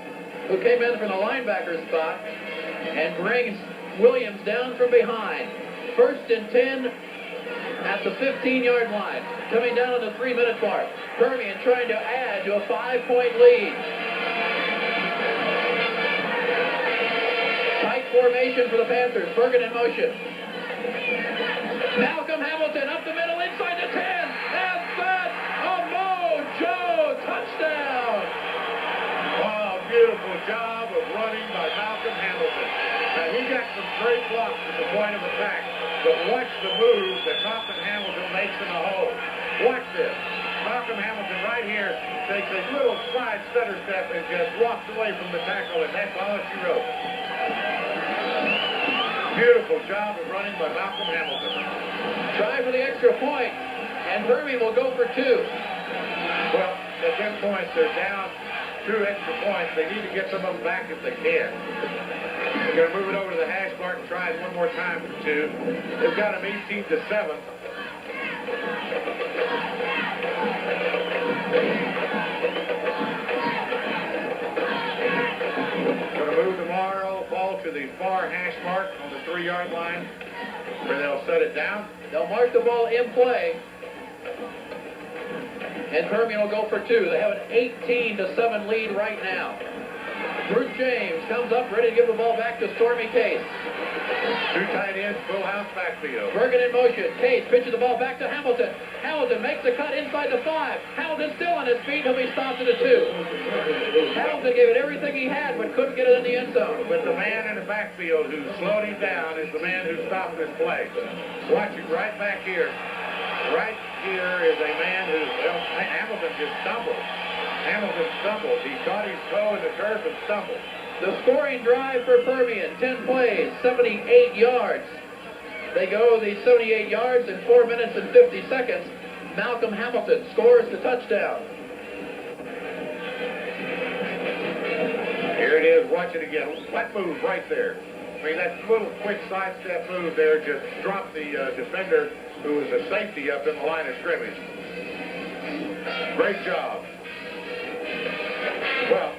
who came in from the linebacker spot and brings Williams down from behind. 1st and 10 at the 15-yard line. Coming down on the 3-minute mark. Permian trying to add to a 5-point lead. Tight formation for the Panthers. Bergen in motion. Malcolm Hamilton up the middle inside the 10. And that's a Mojo touchdown. Oh, beautiful job of running by Malcolm Hamilton. Now, he got some great blocks at the point of attack, but watch the move that Malcolm Hamilton makes in the hole. Watch this. Malcolm Hamilton right here takes a little side stutter step and just walks away from the tackle, and that's all she wrote. Beautiful job of running by Malcolm Hamilton. Try for the extra point, and Permian will go for 2. Well, at this point, they're down 2 extra points. They need to get some of them back if they can. They're going to move it over to the hash mark and try it one more time for 2. They've got them 18-7. Going to move tomorrow, ball to the far hash mark on the 3-yard line, where they'll set it down. They'll mark the ball in play. And Permian will go for 2. They have an 18-7 lead right now. Bruce James comes up, ready to give the ball back to Stormy Case. 2 tight ends, full house backfield. Bergen in motion. Case pitches the ball back to Hamilton. Hamilton makes the cut inside the 5. Hamilton still on his feet. He'll be stopped at the 2. Hamilton gave it everything he had, but couldn't get it in the end zone. But the man in the backfield who slowed him down is the man who stopped this play. Watch it right back here. Right here is a man who, well, Hamilton just stumbled. Hamilton stumbled. He caught his toe in the turf and stumbled. The scoring drive for Permian, 10 plays, 78 yards. They go the 78 yards in 4 minutes and 50 seconds. Malcolm Hamilton scores the touchdown. Here it is. Watch it again. What move right there? I mean, that little quick sidestep move there just dropped the defender who was a safety up in the line of scrimmage. Great job. Well,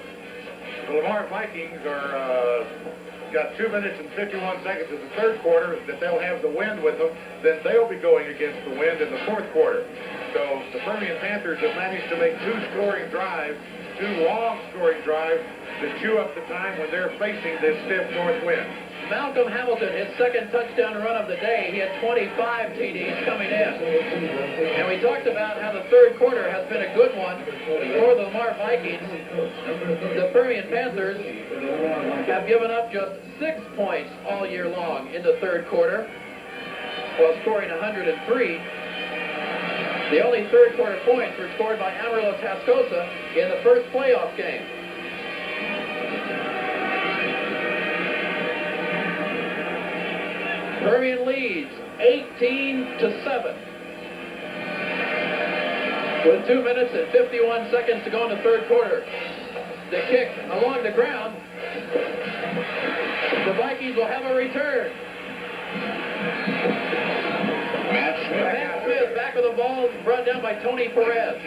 the Lamar Vikings are got 2 minutes and 51 seconds in the third quarter that they'll have the wind with them. Then they'll be going against the wind in the fourth quarter. So the Permian Panthers have managed to make 2 scoring drives, 2 long scoring drives to chew up the time when they're facing this stiff north wind. Malcolm Hamilton, his second touchdown run of the day. He had 25 TDs coming in. And we talked about how the third quarter has been a good one for the Lamar Vikings. The Permian Panthers have given up just 6 points all year long in the third quarter, while scoring 103. The only third quarter points were scored by Amarillo Tascosa in the first playoff game. Permian leads 18-7. With 2 minutes and 51 seconds to go in the third quarter. The kick along the ground. The Vikings will have a return. Matt Smith back with the ball, brought down by Tony Perez.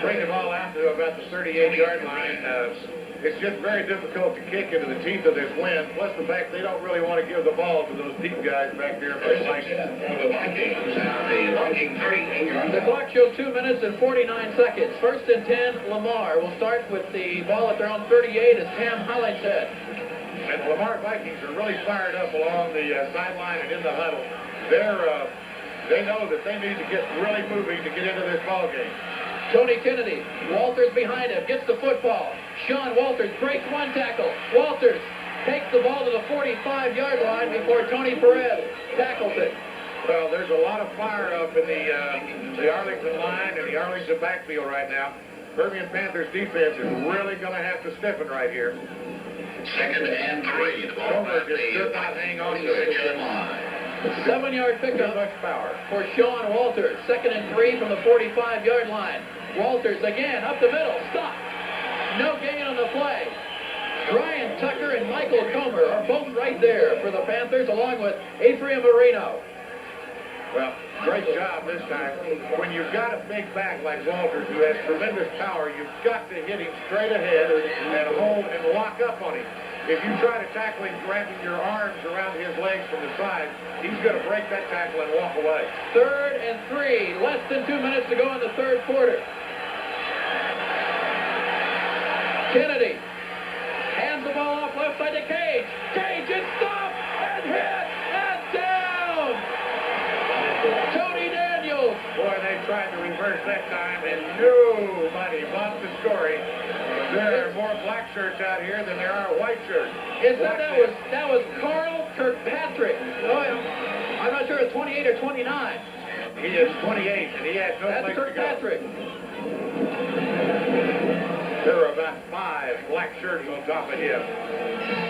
Bring the ball out to about the 38-yard line. It's just very difficult to kick into the teeth of this wind, plus the fact they don't really want to give the ball to those deep guys back there by the Vikings. The clock shows 2 minutes and 49 seconds. First and 10, Lamar will start with the ball at their own 38 as Cam Hollingshead. And the Lamar Vikings are really fired up along the sideline and in the huddle. They know that they need to get really moving to get into this ball game. Tony Kennedy, Walters behind him, gets the football. Sean Walters breaks one tackle. Walters takes the ball to the 45-yard line before Tony Perez tackles it. Well, there's a lot of fire up in the Arlington line and the Arlington backfield right now. Permian Panthers defense is really going to have to stiffen right here. Second and 3. The ball Homer just could not hang on to it. 7-yard pickup for Sean Walters. Second and 3 from the 45-yard line. Walters again up the middle. Stop. No gain on the play. Brian Tucker and Michael Comer are both right there for the Panthers, along with Ephraim Marino. Well, great job this time. When you've got a big back like Walters who has tremendous power, you've got to hit him straight ahead and hold and lock up on him. If you try to tackle him wrapping your arms around his legs from the side, he's going to break that tackle and walk away. Third and 3. Less than 2 minutes to go in the third quarter. Kennedy hands the ball off left side to Cage. Cage is stopped and hit and down. Tony Daniels. Boy, they they tried to reverse that time, and nobody bought the story. There are more black shirts out here than there are white shirts. That was Carl Kirkpatrick. Oh, I'm not sure it's 28 or 29. He is 28, and he had no place to go. That's Kirkpatrick. There are about 5 black shirts on top of him.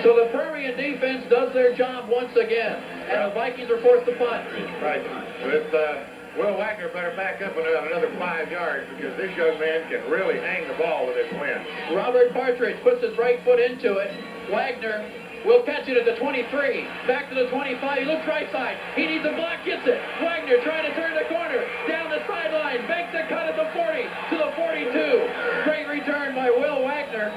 So the Permian defense does their job once again, and the Vikings are forced to punt. Right. With Will Wagner better back up another 5 yards because this young man can really hang the ball with his wind. Robert Partridge puts his right foot into it. Wagner will catch it at the 23. Back to the 25. He looks right side. He needs a block, gets it. Wagner trying to turn the corner. Down the sideline. Makes the cut at the 40 to the 42. Great return by Will Wagner.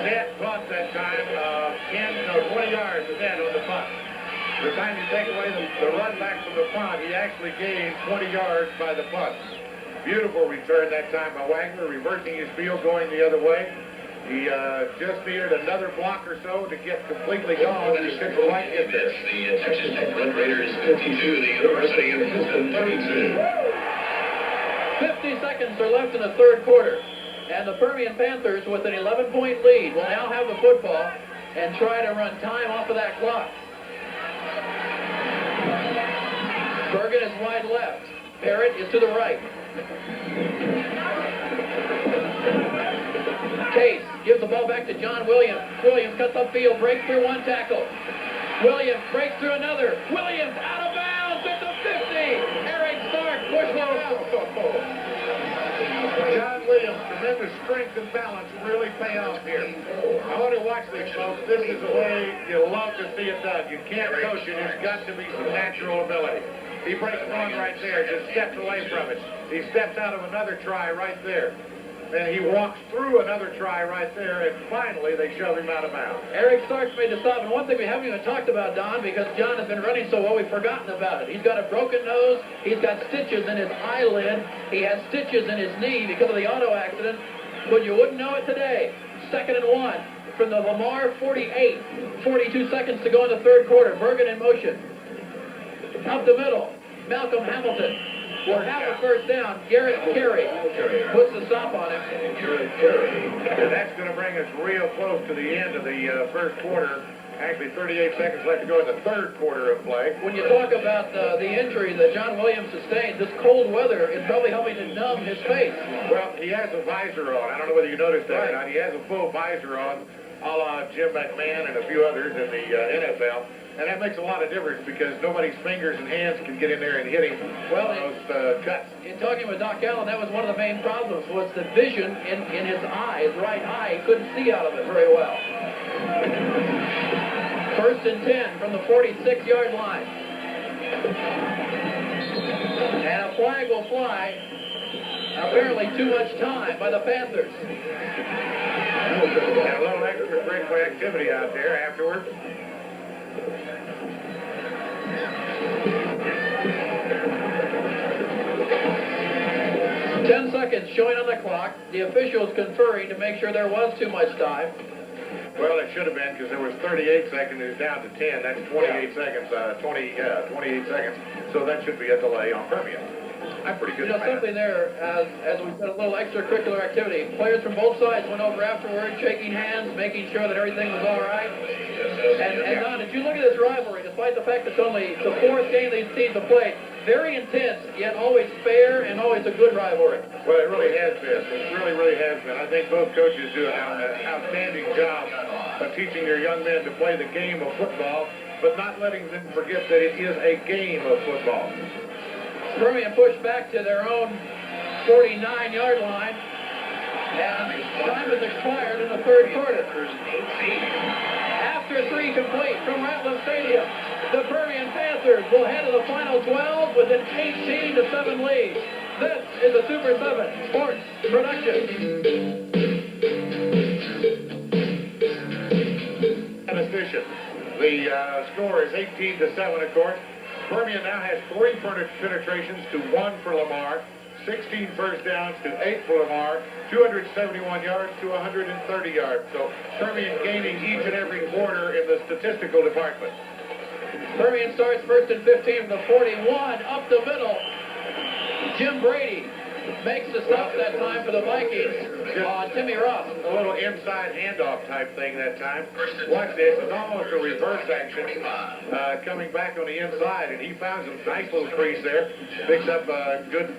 Net caught that time 20 yards of net on the punt. The time you take away the run back from the punt, he actually gained 20 yards by the punt. Beautiful return that time by Wagner, reversing his field, going the other way. He just needed another block or so to get completely gone, and he couldn't quite get there. The Texas Tech Red Raiders 52, the University of Houston 32. 50 seconds are left in the third quarter, and the Permian Panthers, with an 11-point lead, will now have the football and try to run time off of that clock. Bergen is wide left. Parrott is to the right. Case gives the ball back to John Williams. Williams cuts upfield, breaks through one tackle. Williams breaks through another. Williams out of bounds at the 50. Eric Stark pushed it out. John Williams, tremendous strength and balance really pay off here. I want to watch this, folks. This is the way you love to see it done. You can't coach it. There's got to be some natural ability. He breaks one right there, just steps away from it. He steps out of another try right there. And he walks through another try right there, and finally they shove him out of bounds. Eric Starks made the stop, and one thing we haven't even talked about, Don, because John has been running so well, we've forgotten about it. He's got a broken nose, he's got stitches in his eyelid, he has stitches in his knee because of the auto accident, but you wouldn't know it today. 2nd and 1 from the Lamar 48. 42 seconds to go in the third quarter. Bergen in motion. Up the middle, Malcolm Hamilton. We're half a first down. Garrett Carey puts the stop on him. And that's going to bring us real close to the end of the first quarter. Actually, 38 seconds left to go in the third quarter of play. When you talk about the injury that John Williams sustained, this cold weather is probably helping to numb his face. Well, he has a visor on. I don't know whether you noticed that or not. He has a full visor on, a la Jim McMahon and a few others in the NFL. And that makes a lot of difference because nobody's fingers and hands can get in there and hit him on those cuts. In talking with Doc Allen, that was one of the main problems, was the vision in his eye, his right eye. He couldn't see out of it very well. 1st and 10 from the 46-yard line. And a flag will fly. Apparently too much time by the Panthers. And a little extra breakaway activity out there afterwards. 10 seconds showing on the clock. The officials conferring to make sure there was too much time. Well, it should have been because there was 38 seconds. It was down to 10. That's 28 seconds. 28 seconds. So that should be a delay on Permian. I'm pretty good at that. Something there, as we said, a little extracurricular activity. Players from both sides went over afterward, shaking hands, making sure that everything was all right. And Don, did you look at this rivalry, despite the fact it's only the 4th game these teams have played, very intense, yet always fair and always a good rivalry. Well, it really has been. It really, really has been. I think both coaches do an outstanding job of teaching their young men to play the game of football, but not letting them forget that it is a game of football. Permian pushed back to their own 49-yard line, and time has expired in the third quarter. After 3 complete from Rattler Stadium, the Permian Panthers will head to the final 12 with an 18-7 lead. This is a Super 7 Sports production. Efficient. The score is 18-7, of course. Permian now has 3 penetrations to 1 for Lamar, 16 first downs to 8 for Lamar, 271 yards to 130 yards. So Permian gaining each and every quarter in the statistical department. Permian starts 1st and 15 from the 41, up the middle. Jim Brady makes the stop that time for the Vikings on Timmy Ruff. A little inside handoff type thing that time. Watch this. It's almost a reverse action coming back on the inside, and he found some nice little crease there. Picks up a good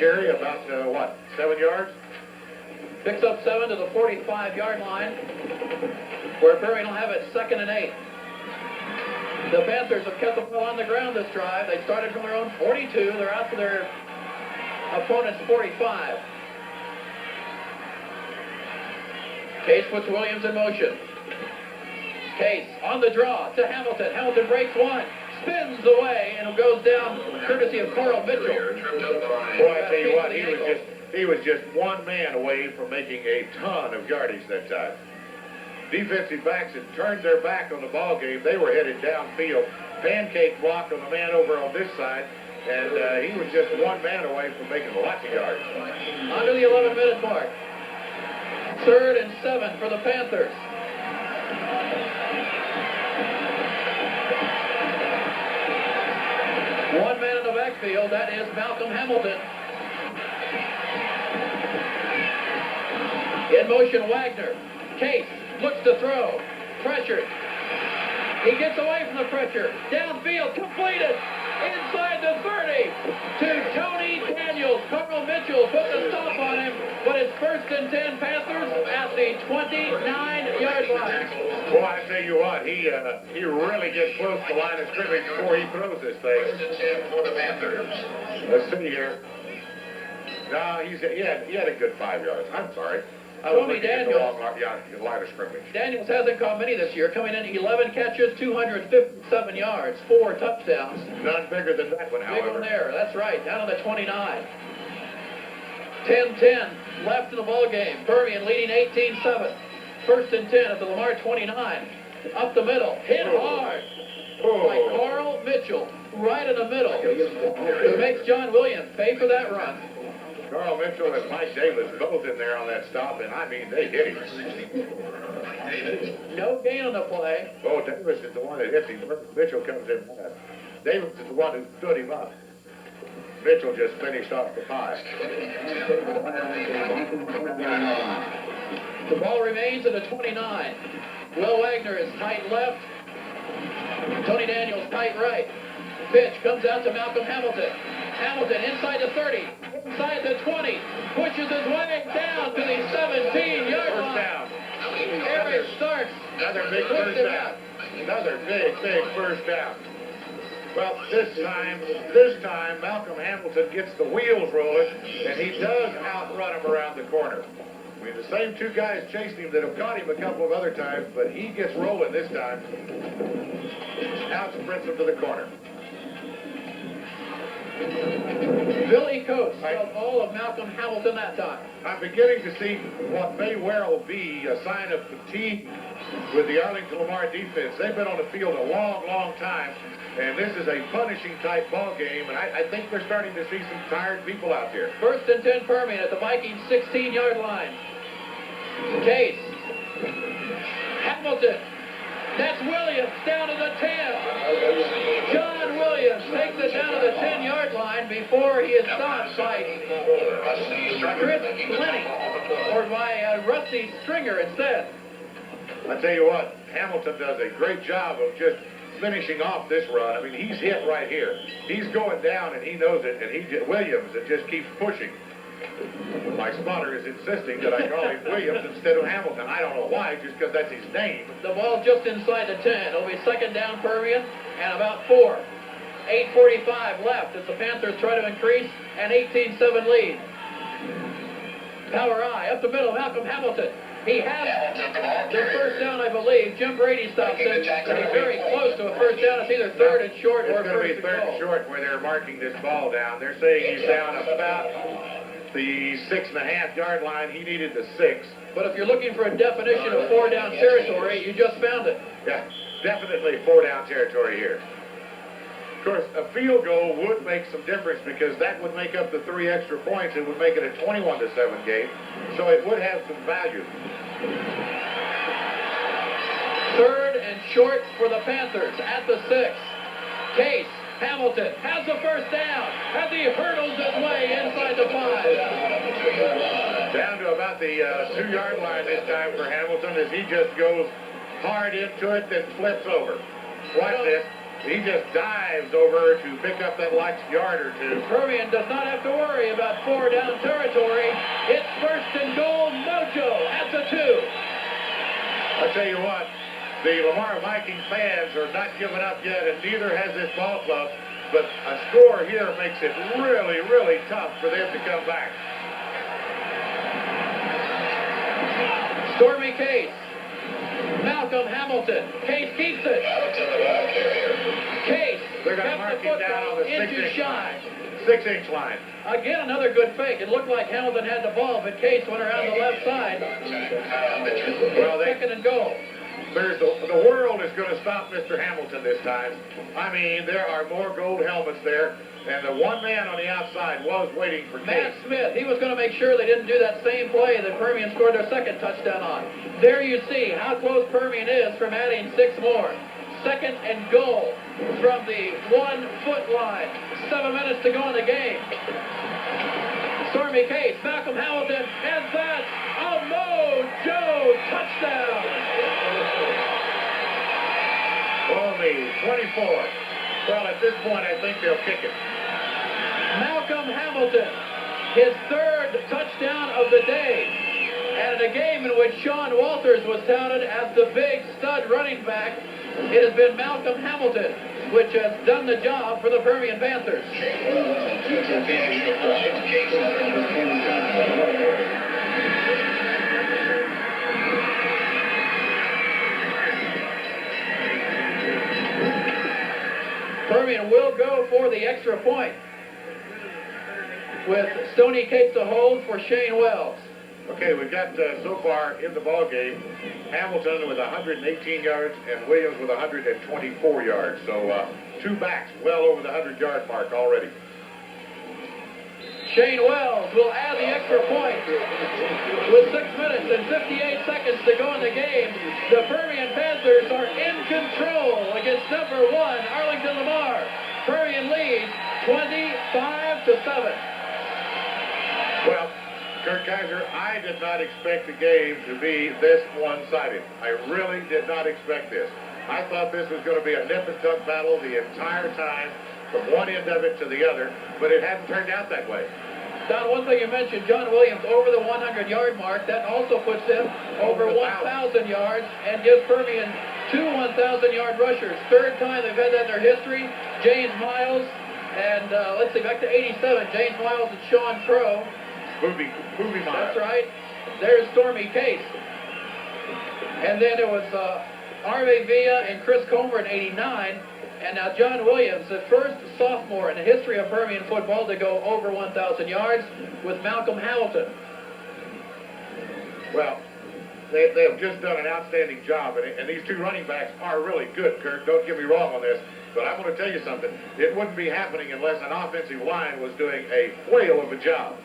carry, about, 7 yards? Picks up 7 to the 45-yard line, where Permian will have it 2nd and 8. The Panthers have kept the ball on the ground this drive. They started from their own 42. They're out to their opponent's 45. Case puts Williams in motion. Case on the draw to Hamilton. Hamilton breaks one, spins away, and goes down courtesy of Carl Mitchell. Boy, I tell you what, he was just one man away from making a ton of yardage that time. Defensive backs had turned their back on the ball game. They were headed downfield. Pancake block on the man over on this side, and he was just one man away from making lots of yards. Under the 11-minute mark. 3rd and 7 for the Panthers. One man in the backfield, that is Malcolm Hamilton. In motion, Wagner. Case looks to throw. Pressured. He gets away from the pressure. Downfield, completed. Inside the 30 to Tony Daniels. Carl Mitchell put the stop on him, but it's 1st and 10 Panthers at the 29-yard line. Boy, I tell you what, he really gets close to the line of scrimmage before he throws this thing. 1st and 10 for the Panthers. Let's see here. No, he had a good 5 yards. I'm sorry. I was Tony looking at the Daniels. wrong line of scrimmage. Daniels hasn't caught many this year, coming in 11 catches, 257 yards, 4 touchdowns. None bigger than that one, Big however. one there, that's right, down on the 29. 10-10 left in the ball game. Permian leading 18-7. 1st and 10 at the Lamar 29. Up the middle, hit hard by Carl Mitchell, right in the middle. It makes John Williams pay for that run. Carl Mitchell and Mike Davis both in there on that stop, and I mean, they hit him. No gain on the play. Oh, Davis is the one that hit him. Mitchell comes in last. Davis is the one who stood him up. Mitchell just finished off the 5. The ball remains at the 29. Will Wagner is tight left. Tony Daniels tight right. Pitch comes out to Malcolm Hamilton. Hamilton inside the 30, inside the 20, pushes his way down to the 17-yard line. First down. Eric Starks. Another big first down. Another big first down. Well, this time, Malcolm Hamilton gets the wheels rolling, and he does outrun him around the corner. I mean, the same 2 guys chased him that have caught him a couple of other times, but he gets rolling this time. Out sprints him to the corner. Billy Coates held all of Malcolm Hamilton that time. I'm beginning to see what may well be a sign of fatigue with the Arlington Lamar defense. They've been on the field a long time, and this is a punishing type ball game, and I think we're starting to see some tired people out there. 1st and 10 Permian at the Vikings 16-yard line. Case. Hamilton. That's Williams down to the 10. John Williams takes it down to the 10-yard line before he is stopped by Chris Lenny, or by Rusty Stringer instead. I tell you what, Hamilton does a great job of just finishing off this run. I mean, he's hit right here. He's going down, and he knows it, and Williams just keeps pushing. My spotter is insisting that I call him Williams instead of Hamilton. I don't know why, just because that's his name. The ball just inside the 10. It'll be 2nd down Permian and about 4. 8:45 left as the Panthers try to increase an 18-7 lead. Power I up the middle, Malcolm Hamilton. He has the first down, I believe. Jim Brady stops it. He's very close to a first down. It's either 3rd and short or 1st and goal. It's going to be 3rd and short where they're marking this ball down. They're saying he's down about the 6.5-yard line. He needed the 6. But if you're looking for a definition of 4-down territory, you just found it. Yeah, definitely 4-down territory here. Of course, a field goal would make some difference because that would make up the 3 extra points. It would make it a 21-7 game, so it would have some value. 3rd and short for the Panthers at the 6. Case Hamilton has the first down as he hurdles his way inside the 5. Down to about the 2-yard line this time for Hamilton as he just goes hard into it, then flips over. Watch this. He just dives over to pick up that last yard or two. Permian does not have to worry about 4-down territory. It's first and goal mojo at the 2. I'll tell you what, the Lamar Viking fans are not giving up yet, and neither has this ball club. But a score here makes it really, really tough for them to come back. Stormy Case. Malcolm Hamilton. Case keeps it. Case They're going to kept mark the him down on football the into shy. 6-inch line. Again, another good fake. It looked like Hamilton had the ball, but Case went around the left side. Well, Second and goal. The world is going to stop Mr. Hamilton this time. I mean, there are more gold helmets there, and the one man on the outside was waiting for Matt Case. Smith, he was going to make sure they didn't do that same play that Permian scored their second touchdown on. There you see how close Permian is from adding 6 more. Second and goal from the 1-foot line. 7 minutes to go in the game. Stormy Case, Malcolm Hamilton, and that's a mojo touchdown. Only 24. Well, at this point, I think they'll kick it. Malcolm Hamilton, his 3rd touchdown of the day. And in a game in which Sean Walters was touted as the big stud running back, it has been Malcolm Hamilton, which has done the job for the Permian Panthers. Permian will go for the extra point with Stony Case to hold for Shane Wells. Okay, we've got so far in the ball game, Hamilton with 118 yards and Williams with 124 yards. So 2 backs well over the 100-yard mark already. Shane Wells will add the extra point with 6 minutes and 58 seconds to go in the game. The Permian Panthers are in control against number 1, Arlington Lamar. Permian leads 25-7. Well, Kurt Kaiser, I did not expect the game to be this one-sided. I really did not expect this. I thought this was going to be a nip-and-tuck battle the entire time, from one end of it to the other, but it hadn't turned out that way. Don, one thing you mentioned, John Williams over the 100-yard mark. That also puts him over 1,000 yards and gives Permian 2 1,000-yard rushers. 3rd time they've had that in their history. James Miles and, let's see, back to 87, James Miles and Sean Crow. Movie Miles. That's right. There's Stormy Case. And then it was R.A. Villa and Chris Comer in 89. And now John Williams, the first sophomore in the history of Permian football to go over 1,000 yards with Malcolm Hamilton. Well, they have just done an outstanding job, and these 2 running backs are really good, Kurt. Don't get me wrong on this, but I'm going to tell you something. It wouldn't be happening unless an offensive line was doing a whale of a job.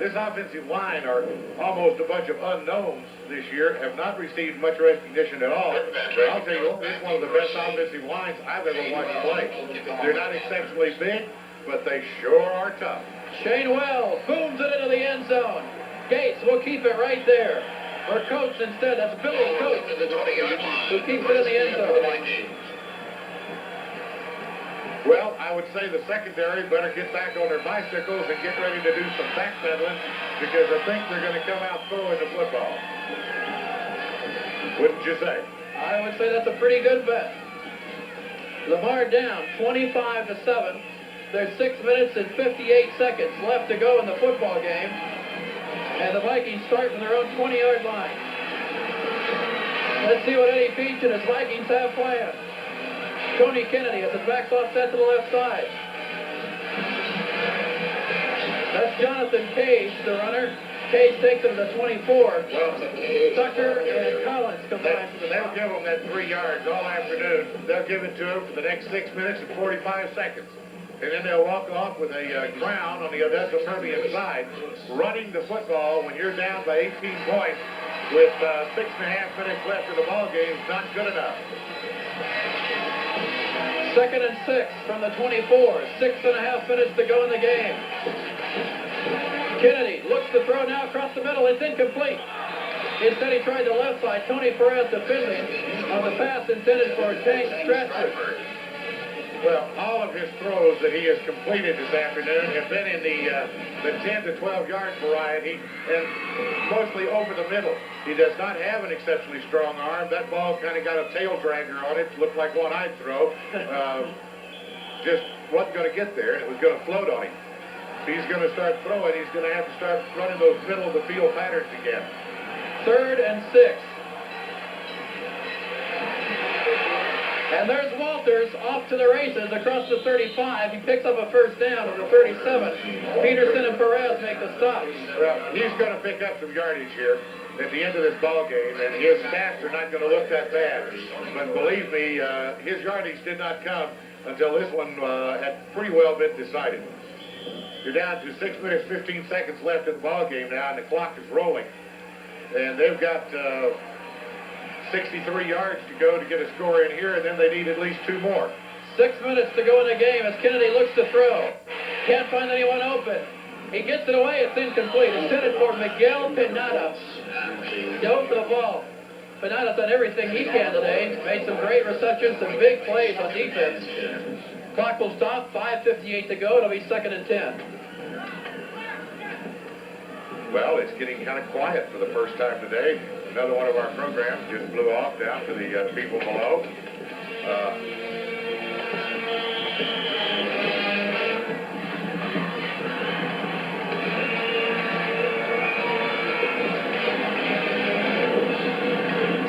This offensive line are almost a bunch of unknowns this year, have not received much recognition at all. I'll tell you what, this is one of the best offensive lines I've ever watched play. They're not exceptionally big, but they sure are tough. Shane Wells booms it into the end zone. Gates will keep it right there. Or Coates instead. That's Billy Coates who keeps it in the end zone. Well, I would say the secondary better get back on their bicycles and get ready to do some backpedaling because I think they're going to come out throwing the football. Wouldn't you say? I would say that's a pretty good bet. Lamar down 25-7. There's 6 minutes and 58 seconds left to go in the football game. And the Vikings start from their own 20-yard line. Let's see what Eddie Peach and his Vikings have planned. Tony Kennedy as his backs offset to the left side. That's Jonathan Cage, the runner. Cage takes him to the 24. Well, Tucker and Collins combine for the they'll give them that 3 yards all afternoon. They'll give it to them for the next 6 minutes and 45 seconds. And then they'll walk off with a crown on the Odessa Permian side. Running the football when you're down by 18 points with 6.5 minutes left in the ball game is not good enough. Second and 6 from the 24. 6.5 minutes to go in the game. Kennedy looks to throw now across the middle. It's incomplete. Instead, he tried the left side. Tony Perez defending on the pass intended for Tank Stratford. Well, all of his throws that he has completed this afternoon have been in the 10 to 12 yard variety and mostly over the middle. He does not have an exceptionally strong arm. That ball kind of got a tail dragger on it. Looked like one I'd throw. Just wasn't going to get there, and it was going to float on him. If he's going to start throwing, he's going to have to start running those middle of the field patterns again. 3rd and 6. And there's Walters off to the races across the 35. He picks up a first down at the 37. Peterson and Perez make the stop. Well, he's going to pick up some yardage here at the end of this ball game, and his stats are not going to look that bad. But believe me, his yardage did not come until this one had pretty well been decided. You're down to 6 minutes, 15 seconds left in the ball game now, and the clock is rolling. And they've got 63 yards to go to get a score in here, and then they need at least 2 more. 6 minutes to go in the game as Kennedy looks to throw. Can't find anyone open. He gets it away. It's incomplete. Intended for Miguel Pinada. Dove the ball. Pinada's done everything he can today. Made some great receptions, some big plays on defense. Clock will stop. 5:58 to go. It'll be 2nd and 10. Well, it's getting kind of quiet for the first time today. Another one of our programs just blew off down to the people below.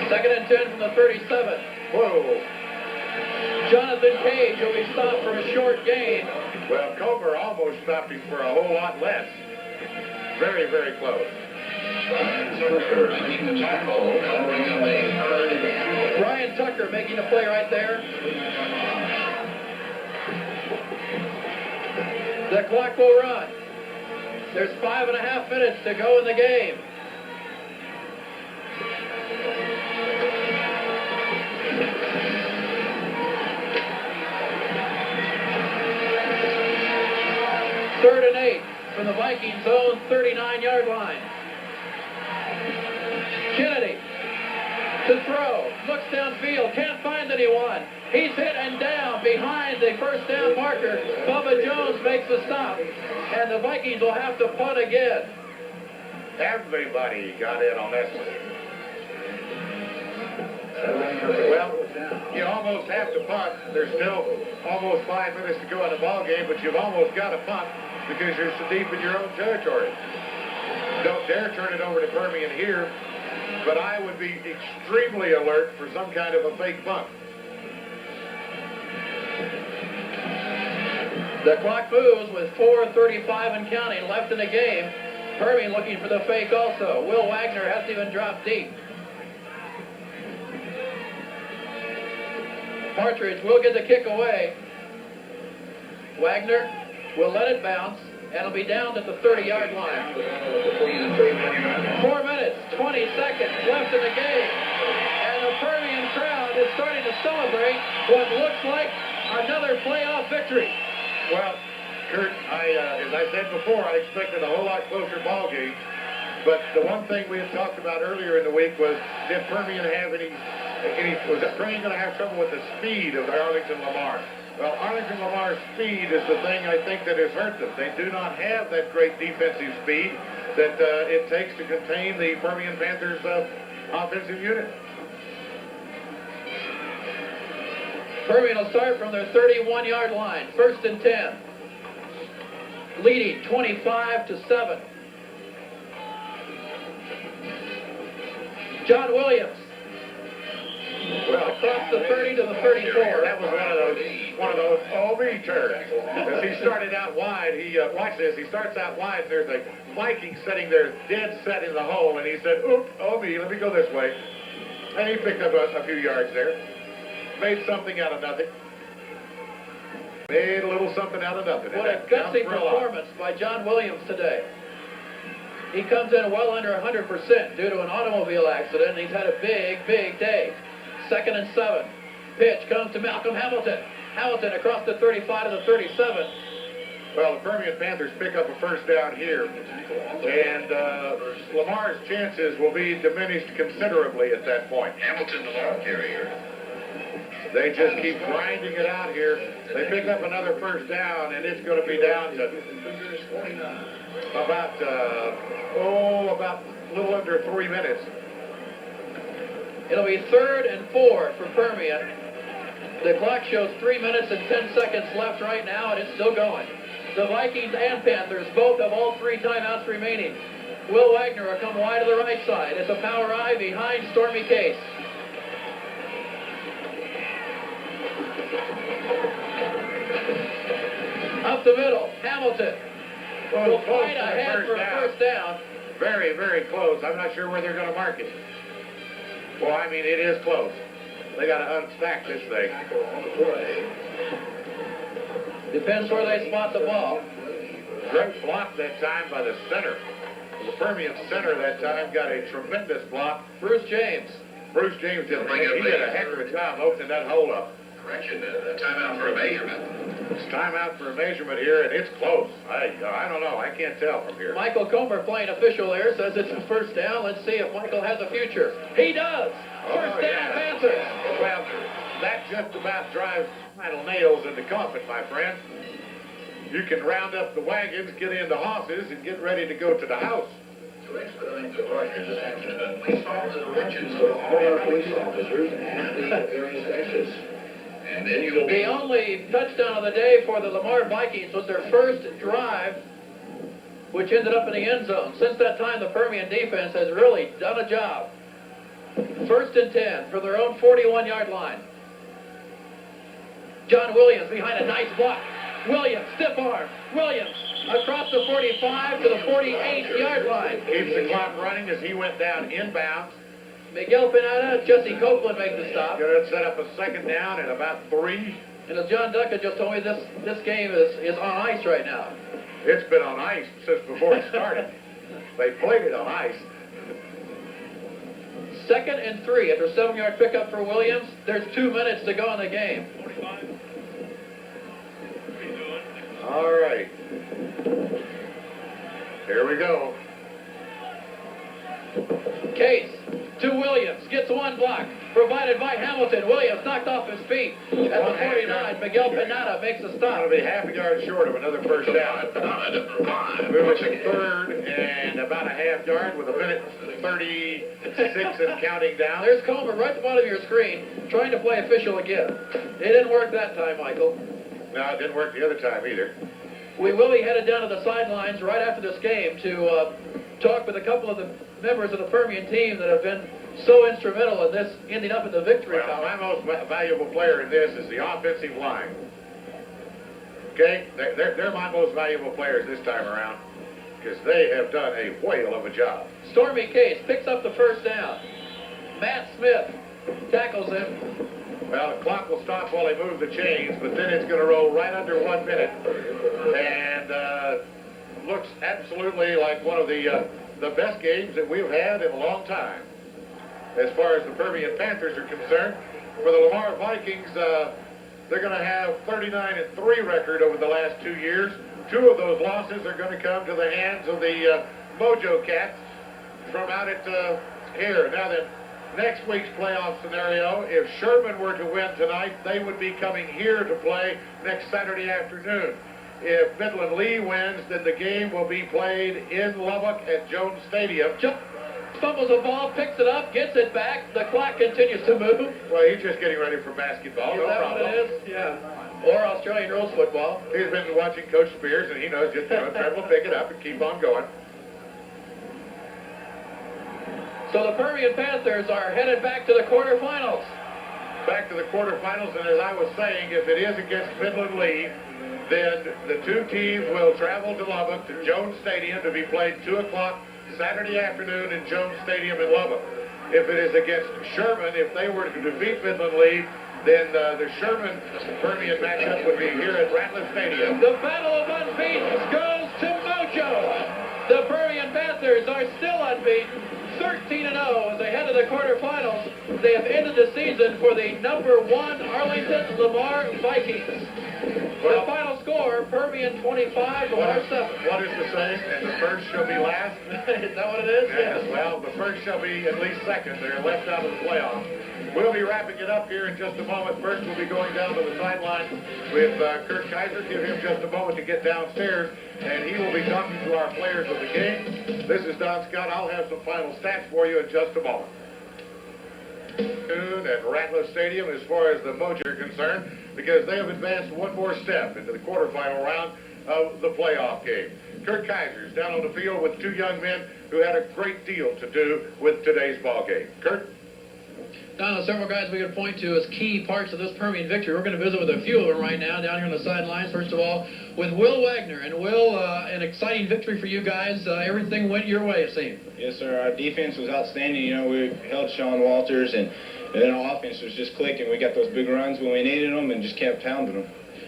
Second and 10 from the 37. Whoa. Jonathan Cage will be stopped for a short gain. Well, Comer almost stopped him for a whole lot less. Very, very close. Brian Tucker making a play right there. The clock will run. There's 5.5 minutes to go in the game. Third and 8 from the Vikings' own 39-yard line. Kennedy to throw. Looks downfield. Can't find anyone. He's hit and down behind the first down marker. Bubba Jones makes the stop. And the Vikings will have to punt again. Everybody got in on this one. Well, you almost have to punt. There's still almost 5 minutes to go in the ball game, but you've almost got to punt because you're so deep in your own territory. Don't dare turn it over to Permian here, but I would be extremely alert for some kind of a fake punt. The clock moves with 4:35 and counting left in the game. Permian looking for the fake also. Will Wagner hasn't even dropped deep. Partridge will get the kick away. Wagner will let it bounce, and it'll be down at the 30-yard line. 4 minutes, 20 seconds left in the game. And the Permian crowd is starting to celebrate what looks like another playoff victory. Well, Kurt, as I said before, I expected a whole lot closer ball game. But the one thing we had talked about earlier in the week was, did Permian have was Permian going to have trouble with the speed of Arlington Lamar? Well, Arlington Lamar's speed is the thing I think that has hurt them. They do not have that great defensive speed that it takes to contain the Permian Panthers offensive unit. Permian will start from their 31-yard line. 1st and 10. Leading 25-7. John Williams. Well, Across the 30 to the 34. That was one of those OB turns. As he started out wide, watch this, he starts out wide, there's a Viking sitting there dead set in the hole, and he said, oop, OB, let me go this way. And he picked up a few yards there. Made something out of nothing. Made a little something out of nothing. What a gutsy performance by John Williams today. He comes in well under 100% due to an automobile accident, and he's had a big, big day. 2nd and 7. Pitch comes to Malcolm Hamilton. Hamilton across the 35 to the 37. Well, the Permian Panthers pick up a first down here, and Lamar's chances will be diminished considerably at that point. Hamilton, the ball carrier. They just keep grinding it out here. They pick up another first down, and it's going to be down to about a little under 3 minutes. It'll be 3rd and 4 for Permian. The clock shows 3 minutes and 10 seconds left right now, and it's still going. The Vikings and Panthers both have all 3 timeouts remaining. Will Wagner will come wide to the right side. It's a power I behind Stormy Case. Up the middle, Hamilton will fight ahead for a first down. Very, very close. I'm not sure where they're going to mark it. Well, I mean, it is close. They got to unstack this thing. Depends where they spot the ball. Great block that time by the center. The Permian center that time got a tremendous block. Bruce James. Bruce James did a heck of a job opening that hole up. Correction, a timeout for a measurement. It's timeout for a measurement here, and it's close. I don't know. I can't tell from here. Michael Comer, playing official here, says it's a first down. Let's see if Michael has a future. He does. First down, Panthers. Well, that just about drives final nails in the coffin, my friend. You can round up the wagons, get in the horses, and get ready to go to the house. To expedite the departure this afternoon, please follow the directions of all our police officers at the various exits. And then you'll be... The only touchdown of the day for the Lamar Vikings was their first drive, which ended up in the end zone. Since that time, the Permian defense has really done a job. 1st and 10 for their own 41-yard line. John Williams behind a nice block. Williams, stiff arm. Williams across the 45 to the 48-yard line. Keeps the clock running as he went down inbound. Miguel Pineda, Jesse Copeland make the stop. Going to set up a second down at about 3. And as John Duncan just told me, this game is on ice right now. It's been on ice since before it started. They played it on ice. 2nd and 3 after a 7-yard pickup for Williams. There's 2 minutes to go in the game. All right. Here we go. Case to Williams. Gets one block. Provided by Hamilton. Williams knocked off his feet at the 49. Miguel Pineda makes a stop. It'll be half a yard short of another first down. Moving to 3rd and about a half yard with a minute 36 and counting down. There's Comer right at the bottom of your screen trying to play official again. It didn't work that time, Michael. No, it didn't work the other time either. We will be headed down to the sidelines right after this game to talk with a couple of the members of the Permian team that have been so instrumental in this ending up in the victory Well, column. my most valuable player in this is the offensive line. Okay? They're my most valuable players this time around because they have done a whale of a job. Stormy Case picks up the first down. Matt Smith tackles him. Well, the clock will stop while they move the chains, but then it's going to roll right under 1 minute. And looks absolutely like one of the best games that we've had in a long time. As far as the Permian Panthers are concerned, for the Lamar Vikings, they're going to have 39-3 record over the last 2 years. 2 of those losses are going to come to the hands of the Mojo Cats from out at here. Now then, next week's playoff scenario, if Sherman were to win tonight, they would be coming here to play next Saturday afternoon. If Midland Lee wins, then the game will be played in Lubbock at Jones Stadium. Fumbles the ball, picks it up, gets it back. The clock continues to move. Well, he's just getting ready for basketball. No problem. What it is? Yeah. Or Australian rules football. He's been watching Coach Spears, and he knows just try to pick it up and keep on going. So the Permian Panthers are headed back to the quarterfinals. Back to the quarterfinals, and as I was saying, if it is against Midland Lee, then the 2 teams will travel to Lubbock to Jones Stadium to be played 2 o'clock Saturday afternoon in Jones Stadium in Lubbock. If it is against Sherman, if they were to defeat Midland Lee, then the Sherman-Permian matchup would be here at Ratliff Stadium. The battle of unbeaten goes to Mojo. The Permian Panthers are still unbeaten, 13 as they head to the quarterfinals. They have ended the season for the #1 Arlington Lamar Vikings. The final score, Permian 25, Lamar 7. What is the saying? And the first shall be last? Is that what it is? Yes. Well, the first shall be at least second. They're left out of the playoffs. We'll be wrapping it up here in just a moment. First, we'll be going down to the sideline with Kurt Kaiser. Give him just a moment to get downstairs, and he will be talking to our players of the game. This is Don Scott. I'll have some final stats for you in just a moment. At Ratliff Stadium as far as the Mojo are concerned, because they have advanced one more step into the quarterfinal round of the playoff game. Kurt Kaiser's down on the field with two young men who had a great deal to do with today's ball game. Kurt? Don, there's several guys we could point to as key parts of this Permian victory. We're going to visit with a few of them right now down here on the sidelines. First of all, with Will Wagner. And Will, an exciting victory for you guys. Everything went your way, it seemed. Yes, sir. Our defense was outstanding. You know, we held Sean Walters, and then our offense was just clicking. We got those big runs when we needed them and just kept pounding them.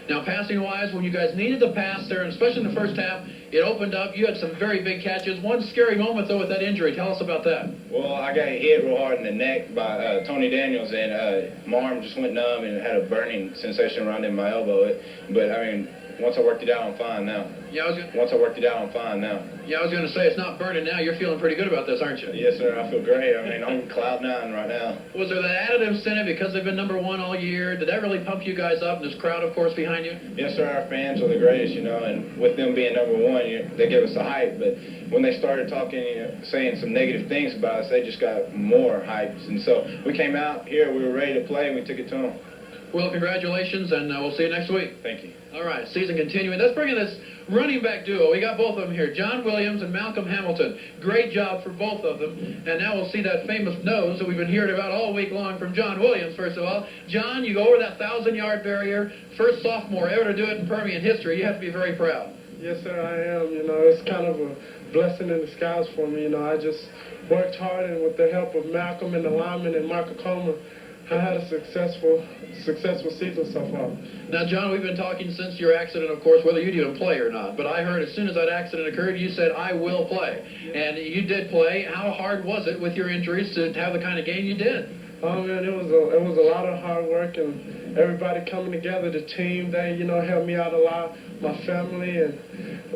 Now, passing-wise, when you guys needed the pass there, and especially in the first half, it opened up. You had some very big catches. One scary moment, though, with that injury. Tell us about that. Well, I got hit real hard in the neck by Tony Daniels, and my arm just went numb and had a burning sensation around in my elbow. But, I mean, once I worked it out, I'm fine now. Yeah, Once I worked it out, I'm fine now. Yeah, I was going to say, it's not burning now. You're feeling pretty good about this, aren't you? Yes, sir. I feel great. I mean, I'm cloud nine right now. Was there that added incentive because they've been #1 all year? Did that really pump you guys up? And this crowd, of course, behind you? Yes, sir. Our fans are the greatest, you know, and with them being #1, they give us a hype. But when they started talking, saying some negative things about us, they just got more hype. And so we came out here, we were ready to play, and we took it to them. Well, congratulations, and we'll see you next week. Thank you. All right, season continuing. Let's bring in this running back duo. We got both of them here, John Williams and Malcolm Hamilton. Great job for both of them. And now we'll see that famous nose that we've been hearing about all week long from John Williams, first of all. John, you go over that 1,000-yard barrier. First sophomore ever to do it in Permian history. You have to be very proud. Yes, sir, I am. You know, it's kind of a blessing in disguise for me. You know, I just worked hard, and with the help of Malcolm and the lineman and Mark Comer, I had a successful season so far. Now, John, we've been talking since your accident, of course, whether you'd even play or not. But I heard as soon as that accident occurred, you said, I will play. And you did play. How hard was it with your injuries to have the kind of game you did? Oh, man, it was a lot of hard work, and everybody coming together, the team, they, you know, helped me out a lot. My family, and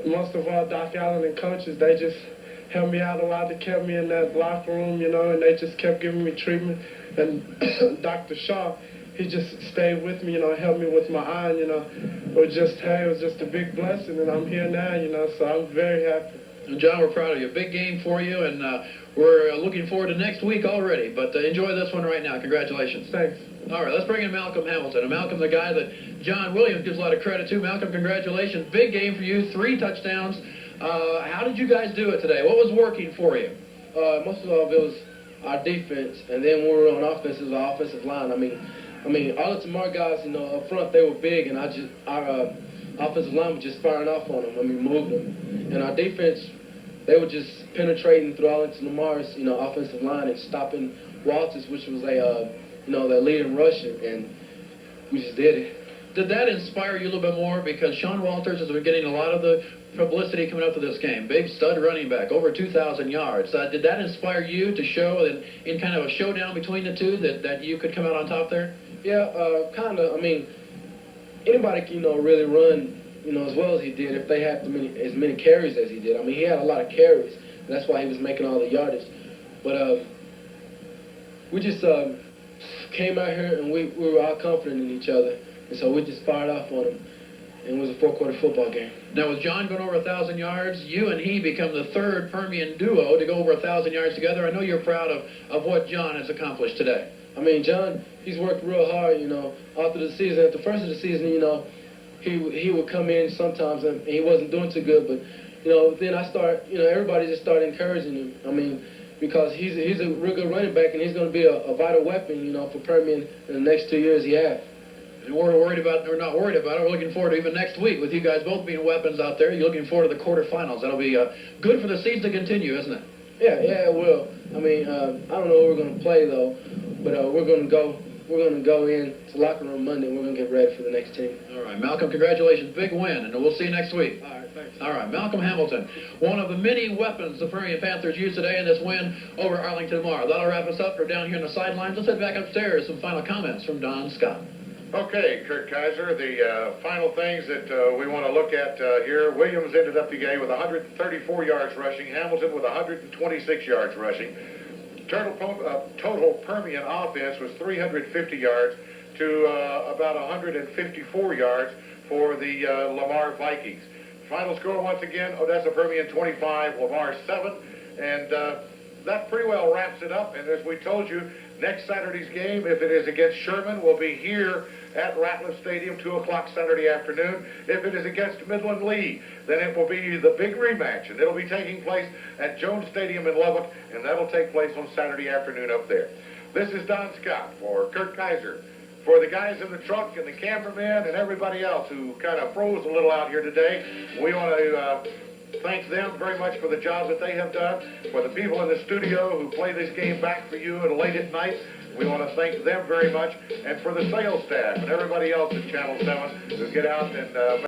most of all, Doc Allen and coaches, they just helped me out a lot. They kept me in that locker room, you know, and they just kept giving me treatment. And Dr. Shaw, he just stayed with me, you know, helped me with my eye, you know. It was just a big blessing, and I'm here now, you know, so I'm very happy. And John, we're proud of you. Big game for you, and we're looking forward to next week already. But enjoy this one right now. Congratulations. Thanks. All right, let's bring in Malcolm Hamilton. And Malcolm, the guy that John Williams gives a lot of credit to. Malcolm, congratulations. Big game for you, 3 touchdowns. How did you guys do it today? What was working for you? Most of all, it was our defense, and then when we were on offense, it was our offensive line. I mean, all the Lamar guys, you know, up front, they were big, and our offensive line was just firing off on them. I mean, moved them. And our defense, they were just penetrating through Arlington Lamar's, you know, offensive line and stopping Walters, which was their leading rusher, and we just did it. Did that inspire you a little bit more? Because Sean Walters has been getting a lot of the publicity coming up to this game. Big stud running back, over 2,000 yards. Did that inspire you to show that in kind of a showdown between the two that you could come out on top there? Yeah, kind of. I mean, anybody can, you know, really run, you know, as well as he did if they had as many carries as he did. I mean, he had a lot of carries. And that's why he was making all the yardage. But we just came out here, and we were all confident in each other. And so we just fired off on him, and it was a 4-quarter football game. Now, with John going over 1,000 yards, you and he become the 3rd Permian duo to go over 1,000 yards together. I know you're proud of what John has accomplished today. I mean, John, he's worked real hard, you know, all through the season. At the first of the season, you know, he would come in sometimes, and he wasn't doing too good. But, you know, then everybody just started encouraging him. I mean, because he's a real good running back, and he's going to be a vital weapon, you know, for Permian in the next 2 years he has. And we're not worried about it. We're looking forward to even next week with you guys both being weapons out there. You're looking forward to the quarterfinals. That'll be good for the season to continue, isn't it? Yeah, it will. I mean, I don't know who we're going to play, though, but we're going to go we're going to go in to locker room Monday and we're going to get ready for the next team. All right, Malcolm, congratulations. Big win, and we'll see you next week. All right, thanks. All right, Malcolm Hamilton, one of the many weapons the Permian Panthers used today in this win over Arlington Lamar. That'll wrap us up. We're down here in the sidelines. Let's head back upstairs. Some final comments from Don Scott. Okay, Kurt Kaiser, the final things that we want to look at here. Williams ended up the game with 134 yards rushing, Hamilton with 126 yards rushing. Total Permian offense was 350 yards to about 154 yards for the Lamar Vikings. Final score, once again, Odessa Permian 25, Lamar 7, and that pretty well wraps it up. And as we told you, next Saturday's game, if it is against Sherman, will be here at Ratliff Stadium, 2 o'clock Saturday afternoon. If it is against Midland Lee, then it will be the big rematch, and it'll be taking place at Jones Stadium in Lubbock, and that'll take place on Saturday afternoon up there. This is Don Scott for Kurt Kaiser, for the guys in the truck and the cameramen and everybody else who kind of froze a little out here today. We want to thank them very much for the job that they have done. For the people in the studio who play this game back for you late at night, we want to thank them very much. And for the sales staff and everybody else at Channel 7 who get out and